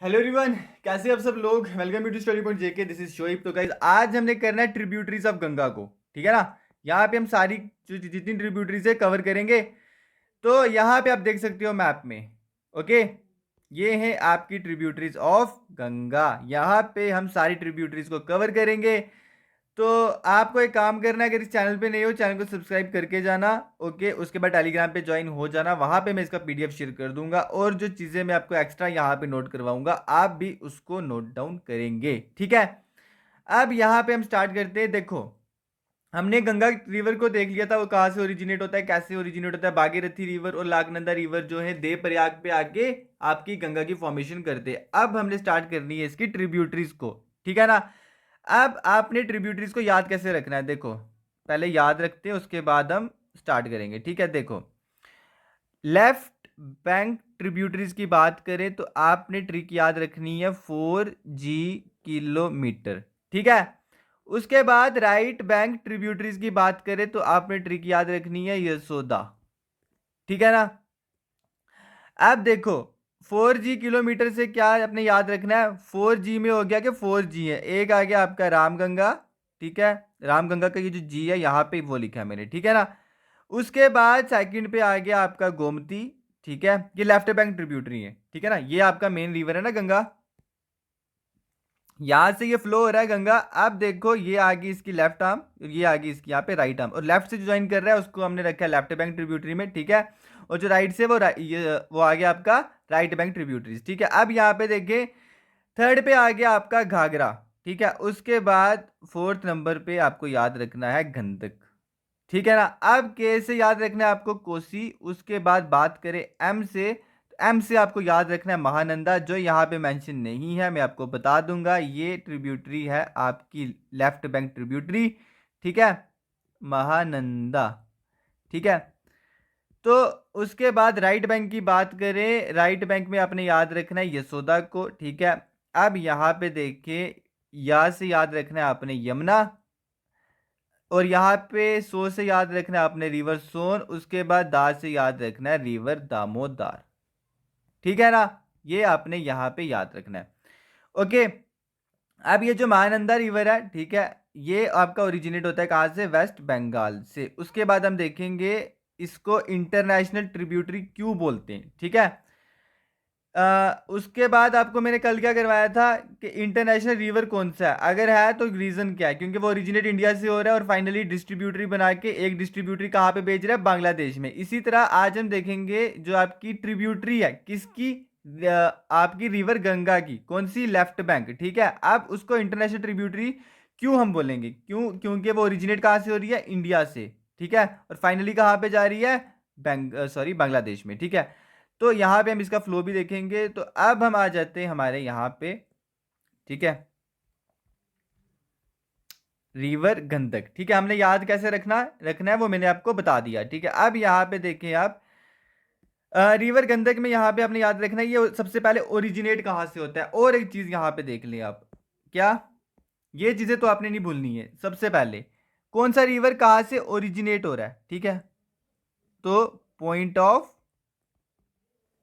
Hello everyone, कैसे आप सब लोग। Welcome you to study point JK. This is Shoaib. तो गाइस आज हमने करना है ट्रिब्यूटरीज ऑफ गंगा को, ठीक है ना। यहाँ पे हम सारी जो जितनी ट्रिब्यूटरीज है कवर करेंगे। तो यहाँ पे आप देख सकते हो मैप में। ओके, ये है आपकी ट्रिब्यूटरीज ऑफ गंगा। यहाँ पे हम सारी ट्रिब्यूटरीज को कवर करेंगे। तो आपको एक काम करना है, अगर इस चैनल पे नहीं हो चैनल को सब्सक्राइब करके जाना। ओके, उसके बाद टेलीग्राम पे ज्वाइन हो जाना, वहां पे मैं इसका पीडीएफ शेयर कर दूंगा और जो चीजें मैं आपको एक्स्ट्रा यहाँ पे नोट करवाऊंगा आप भी उसको नोट डाउन करेंगे, ठीक है। अब यहाँ पे हम स्टार्ट करते हैं। देखो, हमने गंगा रिवर को देख लिया था, वो कहाँ से ओरिजिनेट होता है, कैसे ओरिजिनेट होता है। भागीरथी रिवर और लाकनंदा रिवर जो है देव प्रयाग पे आके आपकी गंगा की फॉर्मेशन करते हैं। अब हमने स्टार्ट करनी है इसकी ट्रिब्यूटरीज को, ठीक है ना। अब आपने ट्रिब्यूटरीज को याद कैसे रखना है, देखो पहले याद रखते हैं उसके बाद हम स्टार्ट करेंगे, ठीक है। देखो, लेफ्ट बैंक ट्रिब्यूटरीज की बात करें तो आपने ट्रिक याद रखनी है 4 g किलोमीटर, ठीक है। उसके बाद राइट बैंक ट्रिब्यूटरीज की बात करें तो आपने ट्रिक याद रखनी है यशोदा, ठीक है ना। अब देखो, 4 g किलोमीटर से क्या अपने याद रखना है, 4 g में हो गया कि 4 g है। एक आ गया आपका रामगंगा, ठीक है। रामगंगा का ये जो जी है यहाँ पे वो लिखा है मैंने, ठीक है ना। उसके बाद सेकंड पे आ गया आपका गोमती, ठीक है। ये लेफ्ट बैंक ट्रिब्यूटरी है, ठीक है ना। ये आपका मेन रिवर है ना गंगा, यहां से ये फ्लो हो रहा है गंगा। अब देखो, ये आ गई इसकी लेफ्ट आर्म, ये आ गई इसकी यहाँ पे राइट आर्म, और लेफ्ट से जो ज्वाइन कर रहा है उसको हमने रखा है लेफ्ट बैंक ट्रिब्यूटरी में, ठीक है। और जो राइट से वो आ गया आपका राइट बैंक ट्रिब्यूटरीज, ठीक है। अब यहाँ पे देखिए, थर्ड पे आ गया आपका घाघरा, ठीक है। उसके बाद फोर्थ नंबर पे आपको याद रखना है गंडक, ठीक है ना। अब के से याद रखना है आपको कोसी। उसके बाद बात करें एम से, तो एम से आपको याद रखना है महानंदा, जो यहाँ पे मेंशन नहीं है, मैं आपको बता दूंगा। ये ट्रिब्यूटरी है आपकी लेफ्ट बैंक ट्रिब्यूटरी, ठीक है, महानंदा, ठीक है। तो उसके बाद राइट बैंक की बात करें, राइट बैंक में आपने याद रखना है यशोदा को, ठीक है। अब यहाँ पे देखिए, या से याद रखना है आपने यमुना, और यहाँ पे सो से याद रखना है आपने रिवर सोन। उसके बाद दा से याद रखना है रिवर दामोदर, ठीक है ना। ये आपने यहाँ पे याद रखना है। ओके, अब ये जो महानंदा रिवर है, ठीक है, ये आपका ओरिजिनेट होता है कहाँ से, वेस्ट बंगाल से। उसके बाद हम देखेंगे इसको इंटरनेशनल ट्रिब्यूटरी क्यों बोलते हैं, ठीक है। उसके बाद आपको मैंने कल क्या करवाया था कि इंटरनेशनल रिवर कौन सा है, अगर है तो रीजन क्या है, क्योंकि वो ओरिजिनेट इंडिया से हो रहा है और फाइनली डिस्ट्रीब्यूटरी बना के एक डिस्ट्रीब्यूटरी कहाँ पे भेज रहा है, बांग्लादेश में। इसी तरह आज हम देखेंगे जो आपकी ट्रिब्यूटरी है किसकी, आपकी रिवर गंगा की, कौन सी, लेफ्ट बैंक, ठीक है। अब उसको इंटरनेशनल ट्रिब्यूटरी क्यों हम बोलेंगे, क्यों, क्योंकि वो ओरिजिनेट कहाँ से हो रही है, इंडिया से, ठीक है। और फाइनली कहाँ पे जा रही है, बांग्लादेश में, ठीक है। तो यहाँ पे हम इसका फ्लो भी देखेंगे। तो अब हम आ जाते हैं हमारे यहाँ पे, ठीक है, रिवर गंडक, ठीक है। हमने याद कैसे रखना है वो मैंने आपको बता दिया, ठीक है। अब यहाँ पे देखें आप, रिवर गंडक में यहाँ पे आपने याद रखना है ये सबसे पहले ओरिजिनेट कहाँ से होता है। और एक चीज यहाँ पे देख लें आप, क्या, ये चीजें तो आपने नहीं भूलनी है। सबसे पहले कौन सा रिवर कहाँ से ओरिजिनेट हो रहा है, ठीक है, तो पॉइंट ऑफ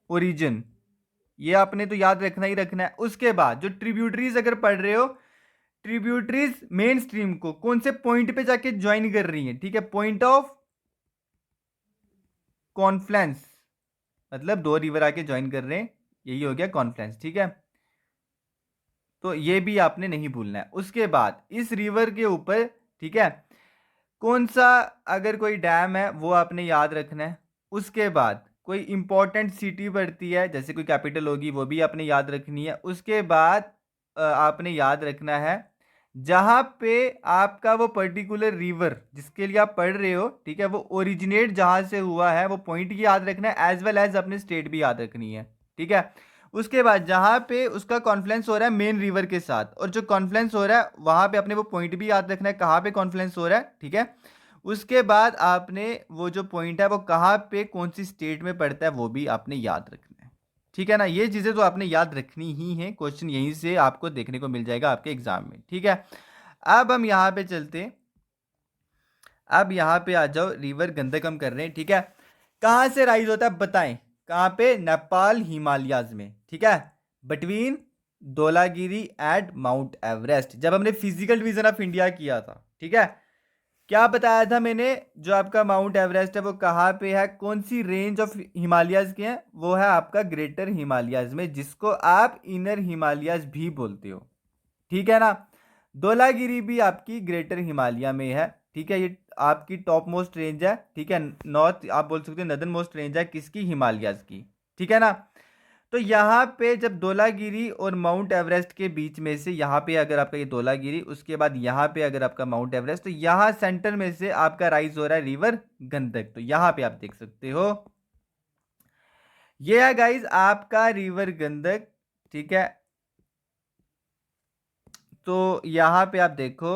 ओरिजिन, ये आपने तो याद रखना ही रखना है। उसके बाद जो ट्रिब्यूटरीज अगर पढ़ रहे हो, ट्रिब्यूटरीज मेन स्ट्रीम को कौन से पॉइंट पे जाके ज्वाइन कर रही है, ठीक है, पॉइंट ऑफ कॉन्फ्लेंस, मतलब दो रिवर आके ज्वाइन कर रहे हैं, यही हो गया कॉन्फ्लेंस, ठीक है। तो ये भी आपने नहीं भूलना है। उसके बाद इस रिवर के ऊपर, ठीक है, कौन सा अगर कोई डैम है वो आपने याद रखना है। उसके बाद कोई इंपॉर्टेंट सिटी पड़ती है, जैसे कोई कैपिटल होगी, वो भी आपने याद रखनी है। उसके बाद आपने याद रखना है जहाँ पे आपका वो पर्टिकुलर रिवर जिसके लिए आप पढ़ रहे हो, ठीक है, वो ओरिजिनेट जहाँ से हुआ है वो पॉइंट की याद रखना है, एज वेल एज अपने स्टेट भी याद रखनी है, ठीक है। उसके बाद जहाँ पे उसका कॉन्फ्लेंस हो रहा है मेन रिवर के साथ, और जो कॉन्फ्लेंस हो रहा है वहाँ पे अपने वो पॉइंट भी याद रखना है कहाँ पे कॉन्फ्लेंस हो रहा है, ठीक है। उसके बाद आपने वो जो पॉइंट है वो कहाँ पे कौन सी स्टेट में पड़ता है वो भी आपने याद रखना है, ठीक है ना। ये चीज़ें तो आपने याद रखनी ही है, क्वेश्चन यहीं से आपको देखने को मिल जाएगा आपके एग्जाम में, ठीक है। अब हम यहाँ पे चलते हैं, अब यहाँ पे आ जाओ, रिवर गंदक हम कर रहे हैं, ठीक है। कहाँ से राइज होता है बताएं, कहाँ पे, नेपाल हिमालयाज में, ठीक है। Between Dhaulagiri and mount Everest. जब हमने फिजिकल डिवीजन ऑफ इंडिया किया था, ठीक है, क्या बताया था मैंने, जो आपका माउंट एवरेस्ट है वो कहाँ पे है, कौन सी रेंज ऑफ हिमालयाज के हैं, वो है आपका ग्रेटर हिमालयाज में, जिसको आप इनर हिमालयाज भी बोलते हो, ठीक है ना। धौलागिरी भी आपकी ग्रेटर हिमालय में है, ठीक है, ये आपकी टॉप मोस्ट रेंज है, ठीक है, नॉर्थ आप बोल सकते हो नदर्न मोस्ट रेंज है किसकी, हिमालयाज की, ठीक है ना। तो यहाँ पे जब धौलागिरी और माउंट एवरेस्ट के बीच में से, यहाँ पे अगर आपका ये धौलागिरी, उसके बाद यहाँ पे अगर आपका माउंट एवरेस्ट, तो यहाँ सेंटर में से आपका राइज हो रहा है रिवर गंडक। तो यहाँ पे आप देख सकते हो, ये है गाइज आपका रिवर गंडक, ठीक है। तो यहाँ पे आप देखो,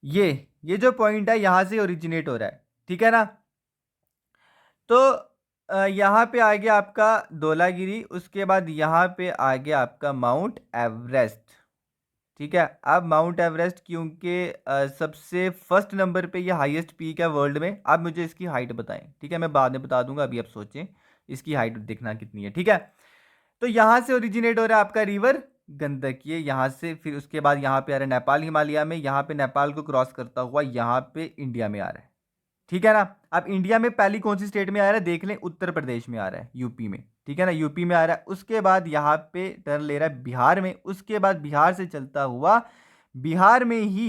ये जो पॉइंट है यहाँ से ओरिजिनेट हो रहा है, ठीक है ना। तो यहाँ पे आ गया आपका धौलागिरी, उसके बाद यहाँ पे आ गया आपका माउंट एवरेस्ट, ठीक है। अब माउंट एवरेस्ट क्योंकि सबसे फर्स्ट नंबर पे ये हाईएस्ट पीक है वर्ल्ड में, अब मुझे इसकी हाइट बताएं, ठीक है, मैं बाद में बता दूंगा, अभी आप सोचें इसकी हाइट देखना कितनी है, ठीक है। तो यहाँ से ओरिजिनेट हो रहा है आपका रिवर गंडक, ये यहाँ से, फिर उसके बाद यहाँ पे आ रहा है नेपाल हिमालय में, यहाँ पे नेपाल को क्रॉस करता हुआ यहाँ पे इंडिया में आ रहा है, ठीक है ना। अब इंडिया में पहली कौन सी स्टेट में आ रहा है देख लें, उत्तर प्रदेश में आ रहा है, यूपी में, ठीक है ना, यूपी में आ रहा है। उसके बाद यहाँ पे टर्न ले रहा है बिहार में, उसके बाद बिहार से चलता हुआ बिहार में ही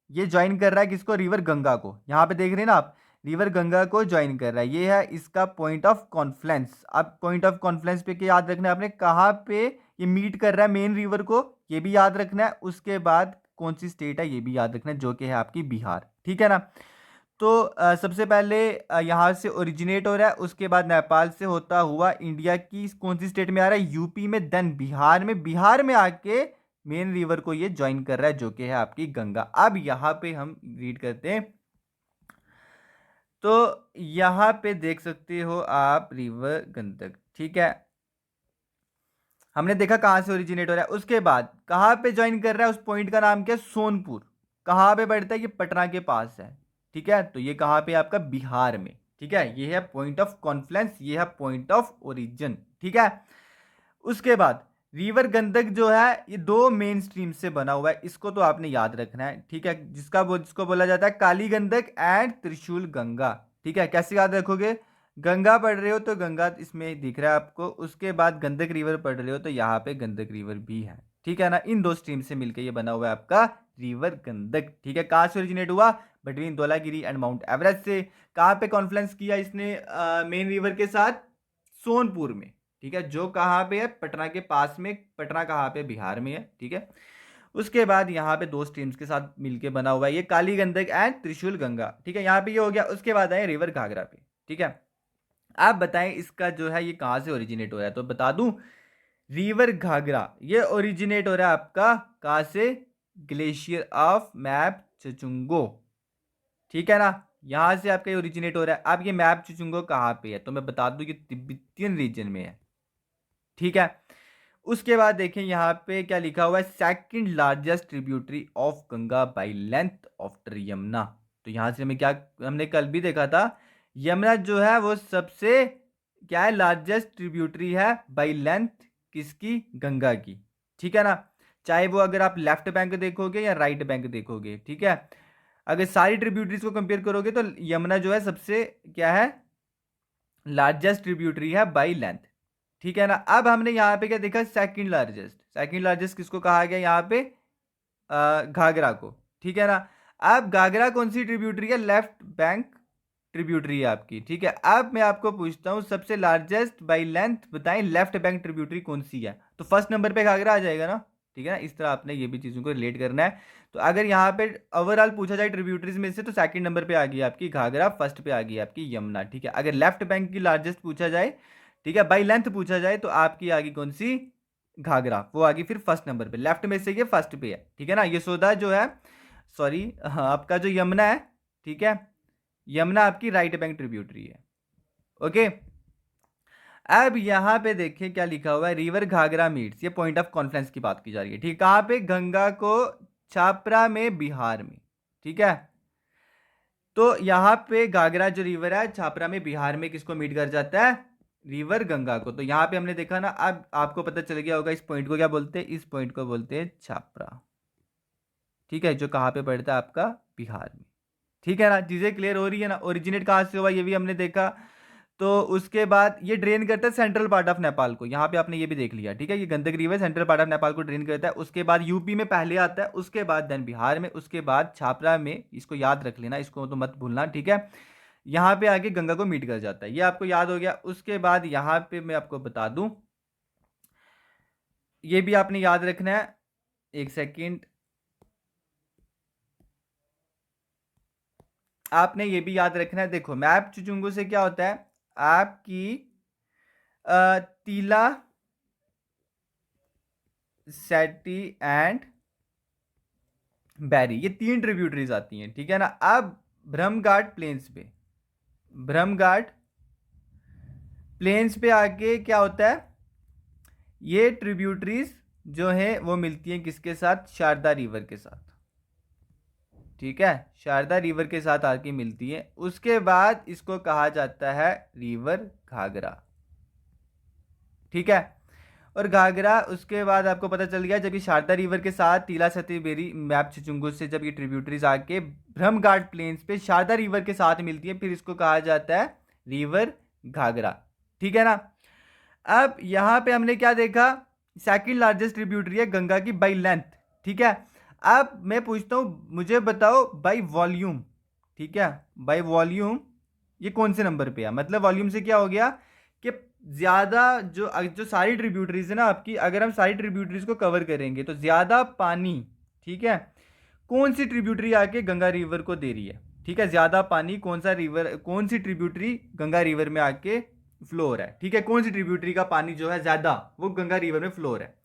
ये ज्वाइन कर रहा है किसको, रिवर गंगा को, यहाँ पे देख रहे हैं ना आप, रिवर गंगा को ज्वाइन कर रहा है, ये है इसका पॉइंट ऑफ कॉन्फ्लेंस। अब पॉइंट ऑफ कॉन्फ्लेंस पे क्या याद रखना है आपने, कहाँ पे ये मीट कर रहा है मेन रिवर को, ये भी याद रखना है। उसके बाद कौन सी स्टेट है ये भी याद रखना है, जो कि है आपकी बिहार, ठीक है ना। तो सबसे पहले यहाँ से ओरिजिनेट हो रहा है, उसके बाद नेपाल से होता हुआ इंडिया की कौन सी स्टेट में आ रहा है, यूपी में, देन बिहार में, बिहार में आके मेन रिवर को ये ज्वाइन कर रहा है, जो कि है आपकी गंगा। अब यहाँ पे हम रीड करते हैं, तो यहाँ पे देख सकते हो आप रिवर गंडक, ठीक है, हमने देखा कहाँ से ओरिजिनेट हो रहा है। उसके बाद कहाँ पे ज्वाइन कर रहा है, उस पॉइंट का नाम क्या है, सोनपुर। कहाँ पे पड़ता है, ये पटना के पास है, ठीक है। तो ये कहाँ पे आपका, बिहार में, ठीक है, ये है पॉइंट ऑफ कॉन्फ्लेंस, ये है पॉइंट ऑफ ओरिजिन, ठीक है। उसके बाद रिवर गंडक जो है ये दो मेन स्ट्रीम से बना हुआ है, इसको तो आपने याद रखना है, ठीक है, जिसको बोला जाता है काली गंडक एंड त्रिशूल गंगा, ठीक है। कैसे याद रखोगे, गंगा पढ़ रहे हो तो गंगा इसमें दिख रहा है आपको, उसके बाद गंडक रिवर पढ़ रहे हो तो यहाँ पे गंडक रिवर भी है, ठीक है ना। इन दो स्ट्रीम से मिलकर ये बना हुआ है आपका रिवर गंडक, ठीक है। कहाँ से ओरिजिनेट हुआ, between Dhaulagiri and mount Everest से। कहाँ पे कॉन्फ्लेंस किया इसने मेन रिवर के साथ, सोनपुर में, ठीक है, जो कहाँ पे है, पटना के पास में। पटना कहाँ पे, बिहार में है, ठीक है। उसके बाद यहाँ पे दो स्ट्रीम्स के साथ मिलके बना हुआ है ये काली गंडक एंड त्रिशूल गंगा, ठीक है, यहाँ पे ये हो गया। उसके बाद आए रिवर घाघरा पे, ठीक है। आप बताएं इसका जो है ये कहाँ से ओरिजिनेट हो रहा है, तो बता दूं, रिवर घाघरा ये ओरिजिनेट हो रहा है आपका कहाँ से, ग्लेशियर ऑफ मैप चुचुंगो, ठीक है ना, यहां से आपका ये ओरिजिनेट हो रहा है। अब ये मैप चुचुंगो कहाँ पे है, तो मैं बता दूं, ये तिब्बतियन रीजन में है, ठीक है। उसके बाद देखें यहाँ पे क्या लिखा हुआ है, second largest tributary of Ganga by length after Yamuna. तो यहाँ से हमें क्या, हमने कल भी देखा था, यमुना जो है वो सबसे क्या है, लार्जेस्ट ट्रिब्यूटरी है बाय लेंथ किसकी, गंगा की, ठीक है ना। चाहे वो अगर आप लेफ्ट बैंक देखोगे या राइट बैंक देखोगे, ठीक है, अगर सारी ट्रिब्यूटरीज को कंपेयर करोगे तो यमुना जो है सबसे क्या है, लार्जेस्ट ट्रिब्यूटरी है बाय लेंथ, ठीक है ना। अब हमने यहाँ पे क्या देखा, सेकंड लार्जेस्ट, सेकंड लार्जेस्ट किसको कहा गया यहाँ पे, घाघरा को, ठीक है ना। अब घाघरा कौन सी ट्रिब्यूटरी है, लेफ्ट बैंक ट्रिब्यूटरी है आपकी, ठीक है। अब मैं आपको पूछता हूँ सबसे लार्जेस्ट बाय लेंथ बताएं लेफ्ट बैंक ट्रिब्यूटरी कौन सी है, तो फर्स्ट नंबर पे घाघरा आ जाएगा ना, ठीक है ना। इस तरह आपने ये भी चीज़ों को रिलेट करना है। तो अगर यहाँ पे ओवरऑल पूछा जाए ट्रिब्यूटरीज में से, तो सेकंड नंबर पे आ गई आपकी घाघरा, फर्स्ट पे आ गई आपकी यमुना, ठीक है। अगर लेफ्ट बैंक की लार्जेस्ट पूछा जाए, ठीक है, बाई लेंथ पूछा जाए, तो आपकी आ गई कौन सी, घाघरा, वो आ गई फिर फर्स्ट नंबर पे, लेफ्ट में से ये फर्स्ट पे है, ठीक है ना। यशोदा जो है, सॉरी, हाँ, आपका जो यमुना है, ठीक है, यमुना आपकी राइट बैंक ट्रिब्यूटरी है, ओके। अब यहाँ पे देखें क्या लिखा हुआ है, रिवर घाघरा मीट्स, ये पॉइंट ऑफ कॉन्फ्रेंस की बात की जा रही है, ठीक, कहाँ पे, गंगा को छापरा में, बिहार में, ठीक है। तो यहाँ पे घाघरा जो रिवर है छापरा में बिहार में किसको मीट कर जाता है, रिवर गंगा को। तो यहाँ पे हमने देखा ना, अब आपको पता चल गया होगा इस पॉइंट को क्या बोलते हैं, इस पॉइंट को बोलते हैं छापरा। ठीक है, जो कहाँ पे पड़ता है आपका, बिहार में। ठीक है ना, चीजें क्लियर हो रही है ना। ओरिजिनेट कहाँ से हुआ ये भी हमने देखा। तो उसके बाद ये ड्रेन करता है सेंट्रल पार्ट ऑफ नेपाल को, यहाँ पे आपने ये भी देख लिया। ठीक है, ये Gandak river central part of Nepal को ड्रेन करता है। उसके बाद यूपी में पहले आता है, उसके बाद देन बिहार में, उसके बाद छापरा में। इसको याद रख लेना, इसको तो मत भूलना। ठीक है, यहाँ पे आके गंगा को मीट कर जाता है, ये आपको याद हो गया। उसके बाद यहाँ पे मैं आपको बता दूं, ये भी आपने याद रखना है। एक सेकेंड, आपने ये भी याद रखना है। देखो मैप चुचुंगू से क्या होता है, आपकी तीला, सेटी एंड बैरी, ये 3 ट्रिब्यूटरीज आती हैं। ठीक है ना। अब ब्रह्मघाट प्लेन्स पे, ब्रह्मघाट प्लेन्स पे आके क्या होता है, ये ट्रिब्यूटरीज जो है वो मिलती हैं किसके साथ, शारदा रिवर के साथ। ठीक है, शारदा रिवर के साथ आके मिलती है। उसके बाद इसको कहा जाता है रिवर घाघरा। ठीक है, और घाघरा उसके बाद आपको पता चल गया, जब ये शारदा रिवर के साथ तीला सतीबेरी मैप चुचुंगू से जब ये ट्रिब्यूटरीज आके ब्रह्मघाट प्लेन्स पे शारदा रिवर के साथ मिलती है, फिर इसको कहा जाता है रिवर घाघरा। ठीक है ना। अब यहाँ पे हमने क्या देखा, सेकंड लार्जेस्ट ट्रिब्यूटरी है गंगा की बाई लेंथ। ठीक है, अब मैं पूछता हूँ, मुझे बताओ बाई वॉल्यूम। ठीक है, बाई वॉल्यूम ये कौन से नंबर पे है। मतलब वॉल्यूम से क्या हो गया कि ज्यादा जो जो सारी ट्रिब्यूटरीज है ना आपकी, अगर हम सारी ट्रिब्यूटरीज को कवर करेंगे तो ज्यादा पानी, ठीक है, कौन सी ट्रिब्यूटरी आके गंगा रिवर को दे रही है। ठीक है, ज्यादा पानी कौन सा रिवर, कौन सी ट्रिब्यूटरी गंगा रिवर में आके फ्लो हो रहा है। ठीक है, कौन सी ट्रिब्यूटरी का पानी जो है ज्यादा वो गंगा रिवर में फ्लो हो रहा है।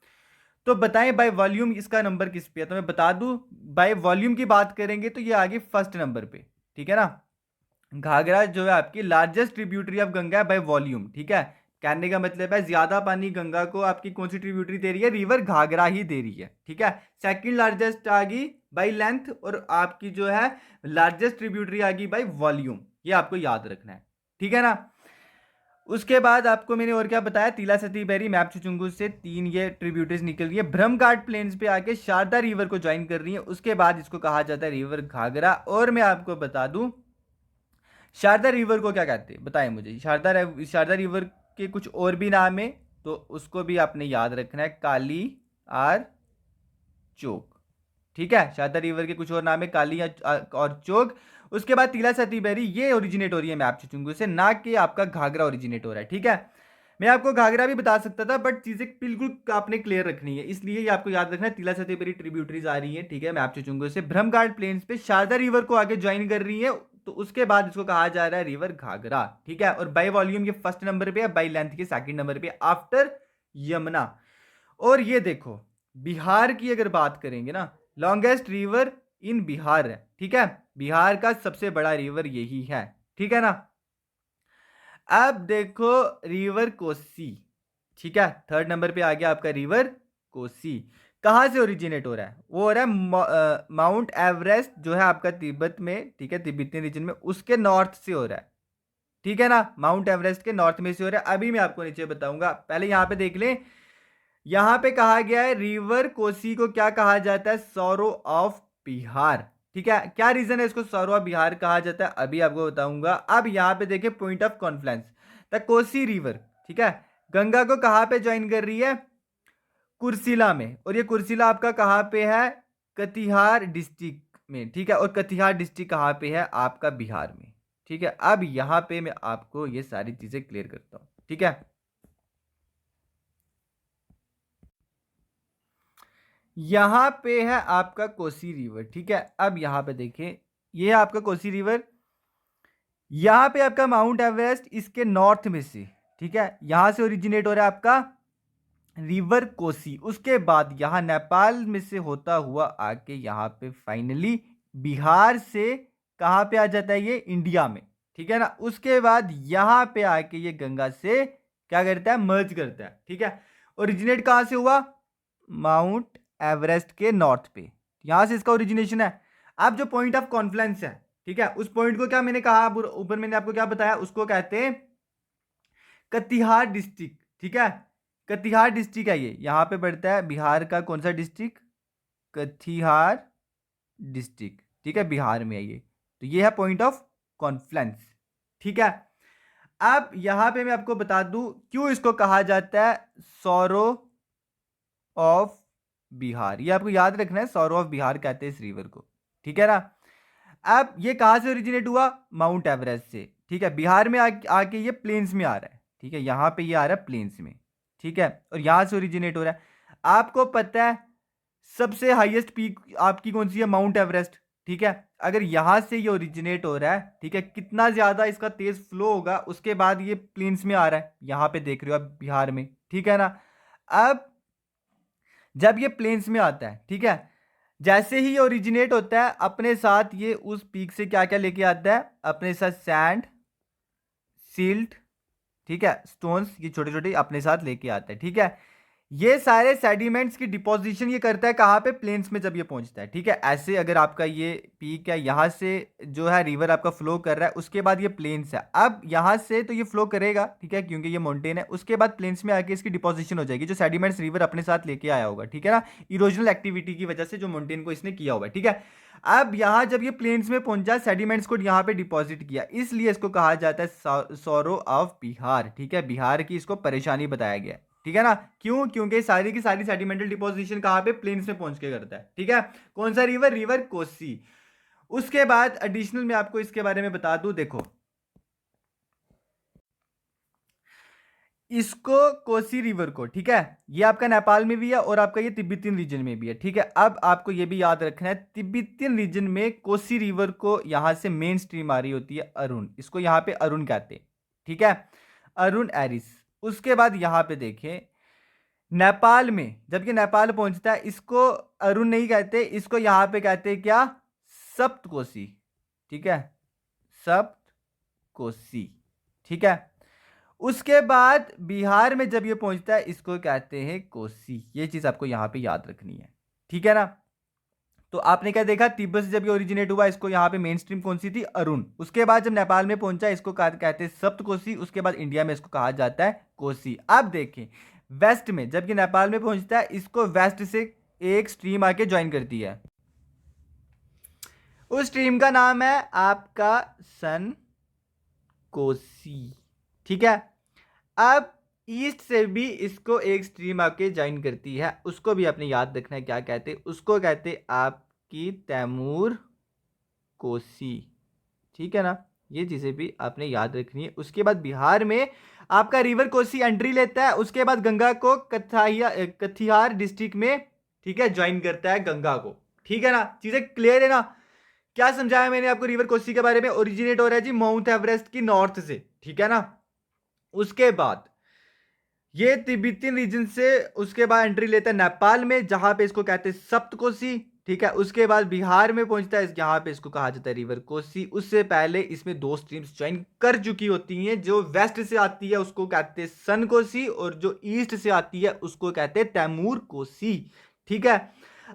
तो बताएं बाय वॉल्यूम इसका नंबर किस पे है। तो मैं बता दूं, बाय वॉल्यूम की बात करेंगे तो ये आगे फर्स्ट नंबर पे। ठीक है ना, घाघरा जो है आपकी लार्जेस्ट ट्रिब्यूटरी ऑफ गंगा है बाय वॉल्यूम। ठीक है, कहने का मतलब है ज्यादा पानी गंगा को आपकी कौन सी ट्रिब्यूटरी दे रही है, रिवर घाघरा ही दे रही है। ठीक है, सेकंड लार्जेस्ट आ गई बाई लेंथ, और आपकी जो है लार्जेस्ट ट्रिब्यूटरी आ गई बाई वॉल्यूम। ये आपको याद रखना है। ठीक है ना। उसके बाद आपको मैंने और क्या बताया, तीला सती बैरी मैप चुचुंगू से 3 ये ट्रिब्यूटरीज निकल रही है, ब्रह्मघाट प्लेन्स पे आके शारदा रिवर को ज्वाइन कर रही है। उसके बाद इसको कहा जाता है रिवर घाघरा। और मैं आपको बता दूं, शारदा रिवर को क्या कहते हैं, बताएं मुझे। शारदा रिवर के कुछ और भी नाम है, तो उसको भी आपने याद रखना है, काली आर चोक। ठीक है, शारदा रिवर के कुछ और नाम है, काली और चोक। उसके बाद तीला सती बैरी, ये ओरिजिनेट हो रही है मैप चुचुंगू से, ना कि आपका घाघरा ओरिजिनेट हो रहा है। ठीक है, मैं आपको घाघरा भी बता सकता था, बट चीजें बिल्कुल आपने क्लियर रखनी है, इसलिए ये आपको याद रखना है। तीला सती बैरी ट्रिब्यूटरीज आ रही है, ठीक है, मैप चुचुंगू से ब्रह्मघाट प्लेन्स पे शारदा रिवर को आगे ज्वाइन कर रही है। तो उसके बाद इसको कहा जा रहा है रिवर घाघरा। ठीक है, और बाई वॉल्यूम ये फर्स्ट नंबर पे है, बाई लेंथ के सेकंड नंबर पे आफ्टर यमुना। और ये देखो, बिहार की अगर बात करेंगे ना, लॉन्गेस्ट रिवर इन बिहार है। ठीक है, बिहार का सबसे बड़ा रिवर यही है। ठीक है ना। अब देखो रिवर कोसी। ठीक है, थर्ड नंबर पे आ गया आपका रिवर कोसी। कहां से ओरिजिनेट हो रहा है, वो हो रहा है माउंट एवरेस्ट जो है आपका तिब्बत में। ठीक है, तिब्बती रीजन में, उसके नॉर्थ से हो रहा है। ठीक है ना, माउंट एवरेस्ट के नॉर्थ में से हो रहा है। अभी मैं आपको नीचे बताऊंगा, पहले यहां पे देख लें। यहां पे कहा गया है रिवर कोसी को क्या कहा जाता है, सौरो ऑफ बिहार। ठीक है, क्या रीजन है इसको सौरो ऑफ बिहार कहा जाता है, अभी आपको बताऊंगा। अब यहां पे देखिए point of Confluence, the Kosi river. ठीक है, गंगा को कहां पे ज्वाइन कर रही है, कुर्सिला में। और ये कुर्सिला आपका कहां पे है, कटिहार डिस्ट्रिक्ट में। ठीक है, और कटिहार डिस्ट्रिक्ट कहां पे है, आपका बिहार में। ठीक है, अब यहां पे मैं आपको ये सारी चीजें क्लियर करता हूं। ठीक है, यहां पे है आपका कोसी रिवर। ठीक है, अब यहां पे देखें, ये है आपका कोसी रिवर। यहां पे आपका माउंट एवरेस्ट इसके नॉर्थ में से, ठीक है, यहां से ओरिजिनेट हो रहा है आपका रिवर कोसी। उसके बाद यहां नेपाल में से होता हुआ आके यहां पे फाइनली बिहार से कहां पे आ जाता है, ये इंडिया में। ठीक है ना, उसके बाद यहां पे आके ये गंगा से क्या करता है, मर्ज करता है। ठीक है, ओरिजिनेट कहां से हुआ, माउंट एवरेस्ट के नॉर्थ पे, यहां से इसका ओरिजिनेशन है। अब जो पॉइंट ऑफ कॉन्फ्लुएंस है, ठीक है, उस पॉइंट को क्या मैंने कहा ऊपर, मैंने आपको क्या बताया, उसको कहते हैं कटिहार डिस्ट्रिक्ट, ठीक है, कटिहार डिस्ट्रिक्ट है ये, यहाँ पे पड़ता है बिहार का कौन सा डिस्ट्रिक्ट, कटिहार डिस्ट्रिक्ट, ठीक है, बिहार में है ये। तो ये है पॉइंट ऑफ कॉन्फ्लुएंस, ठीक है। अब यहां पे मैं आपको बता दूं क्यों इसको कहा जाता है सौरो ऑफ बिहार, ये आपको याद रखना है, सौरो ऑफ बिहार कहते हैं इस रिवर को, ठीक है ना। अब ये कहां से ओरिजिनेट हुआ, माउंट एवरेस्ट से, ठीक है, बिहार में आके ये प्लेन्स में आ रहा है, ठीक है, यहां पे ये आ रहा है प्लेन्स में, ठीक है, और यहां से ओरिजिनेट हो रहा है। आपको पता है सबसे हाईएस्ट पीक आपकी कौन सी है, माउंट एवरेस्ट, ठीक है। अगर यहां से ये ओरिजिनेट हो रहा है, ठीक है, कितना ज्यादा इसका तेज फ्लो होगा, उसके बाद ये प्लेन्स में आ रहा है, यहां पे देख रहे हो आप बिहार में, ठीक है ना। अब जब ये प्लेन्स में आता है, ठीक है, जैसे ही ये ओरिजिनेट होता है अपने साथ ये उस पीक से क्या क्या लेके आता है, अपने साथ सैंड, सिल्ट, ठीक है, स्टोन्स, ये छोटे छोटे अपने साथ लेके आता है, ठीक है। ये सारे सेडिमेंट्स की डिपोजिशन ये करता है कहाँ पे, प्लेन्स में जब ये पहुंचता है, ठीक है। ऐसे अगर आपका ये पीक है, यहाँ से जो है रिवर आपका फ्लो कर रहा है, उसके बाद ये प्लेन्स है, अब यहाँ से तो ये फ्लो करेगा, ठीक है, क्योंकि ये माउंटेन है, उसके बाद प्लेन्स में आके इसकी डिपोजिशन हो जाएगी, जो सेडिमेंट्स रिवर अपने साथ लेके आया होगा, ठीक है ना, इरोजनल एक्टिविटी की वजह से जो माउंटेन को इसने किया होगा, ठीक है। अब यहाँ जब ये प्लेन्स में पहुंचा, सेडिमेंट्स को यहाँ पे डिपॉजिट किया, इसलिए इसको कहा जाता है सौरो ऑफ बिहार, ठीक है, बिहार की इसको परेशानी बताया गया, ठीक है ना। क्यों, क्योंकि सारी की सारी सेडिमेंटल डिपोजिशन कहाँ पे, प्लेन्स में पहुंच के करता है, ठीक है। कौन सा रिवर, रिवर कोसी। उसके बाद एडिशनल मैं आपको इसके बारे में बता दूं, देखो इसको कोसी रिवर को, ठीक है, ये आपका नेपाल में भी है और आपका ये तिब्बतियन रीजन में भी है, ठीक है। अब आपको ये भी याद रखना है, तिब्बतियन रीजन में कोसी रिवर को यहां से मेन स्ट्रीम आ रही होती है अरुण, इसको यहां पे अरुण कहते हैं, ठीक है, अरुण एरिस। उसके बाद यहां पे देखें नेपाल में, जब ये नेपाल पहुंचता है, इसको अरुण नहीं कहते, इसको यहां पे कहते हैं क्या, सप्तकोसी, ठीक है, सप्तकोसी, ठीक है। उसके बाद बिहार में जब ये पहुंचता है, इसको कहते हैं कोसी, ये चीज आपको यहां पे याद रखनी है, ठीक है ना। तो आपने क्या देखा, तिब्बत से जब ये ओरिजिनेट हुआ, इसको यहाँ पे मेन स्ट्रीम कौन सी थी, अरुण। उसके बाद जब नेपाल में पहुंचा, इसको कहते हैं सप्तकोसी। उसके बाद इंडिया में इसको कहा जाता है कोसी। अब देखें वेस्ट में जब ये नेपाल में पहुंचता है, इसको वेस्ट से एक स्ट्रीम आके ज्वाइन करती है, उस स्ट्रीम का नाम है आपका सन कोसी, ठीक है। अब ईस्ट से भी इसको एक स्ट्रीम आके ज्वाइन करती है, उसको भी आपने याद रखना है, क्या कहते हैं उसको, कहते आपकी तैमूर कोसी, ठीक है ना। ये चीजें भी आपने याद रखनी है। उसके बाद बिहार में आपका रिवर कोसी एंट्री लेता है, उसके बाद गंगा को कटिहार डिस्ट्रिक्ट में, ठीक है, ज्वाइन करता है गंगा को, ठीक है ना। चीजें क्लियर है ना, क्या समझाया मैंने आपको रिवर कोसी के बारे में, ओरिजिनेट हो रहा है जी माउंट एवरेस्ट की नॉर्थ से, ठीक है ना। उसके बाद ये तिब्बतियन रीजन से उसके बाद एंट्री लेता है नेपाल में, जहां पे इसको कहते हैं सप्तकोसी, ठीक है। उसके बाद बिहार में पहुंचता है, यहाँ पे इसको कहा जाता है रिवर कोसी। उससे पहले इसमें दो स्ट्रीम्स ज्वाइन कर चुकी होती हैं, जो वेस्ट से आती है उसको कहते हैं सन कोसी, और जो ईस्ट से आती है उसको कहते हैं तैमूर कोसी, ठीक है।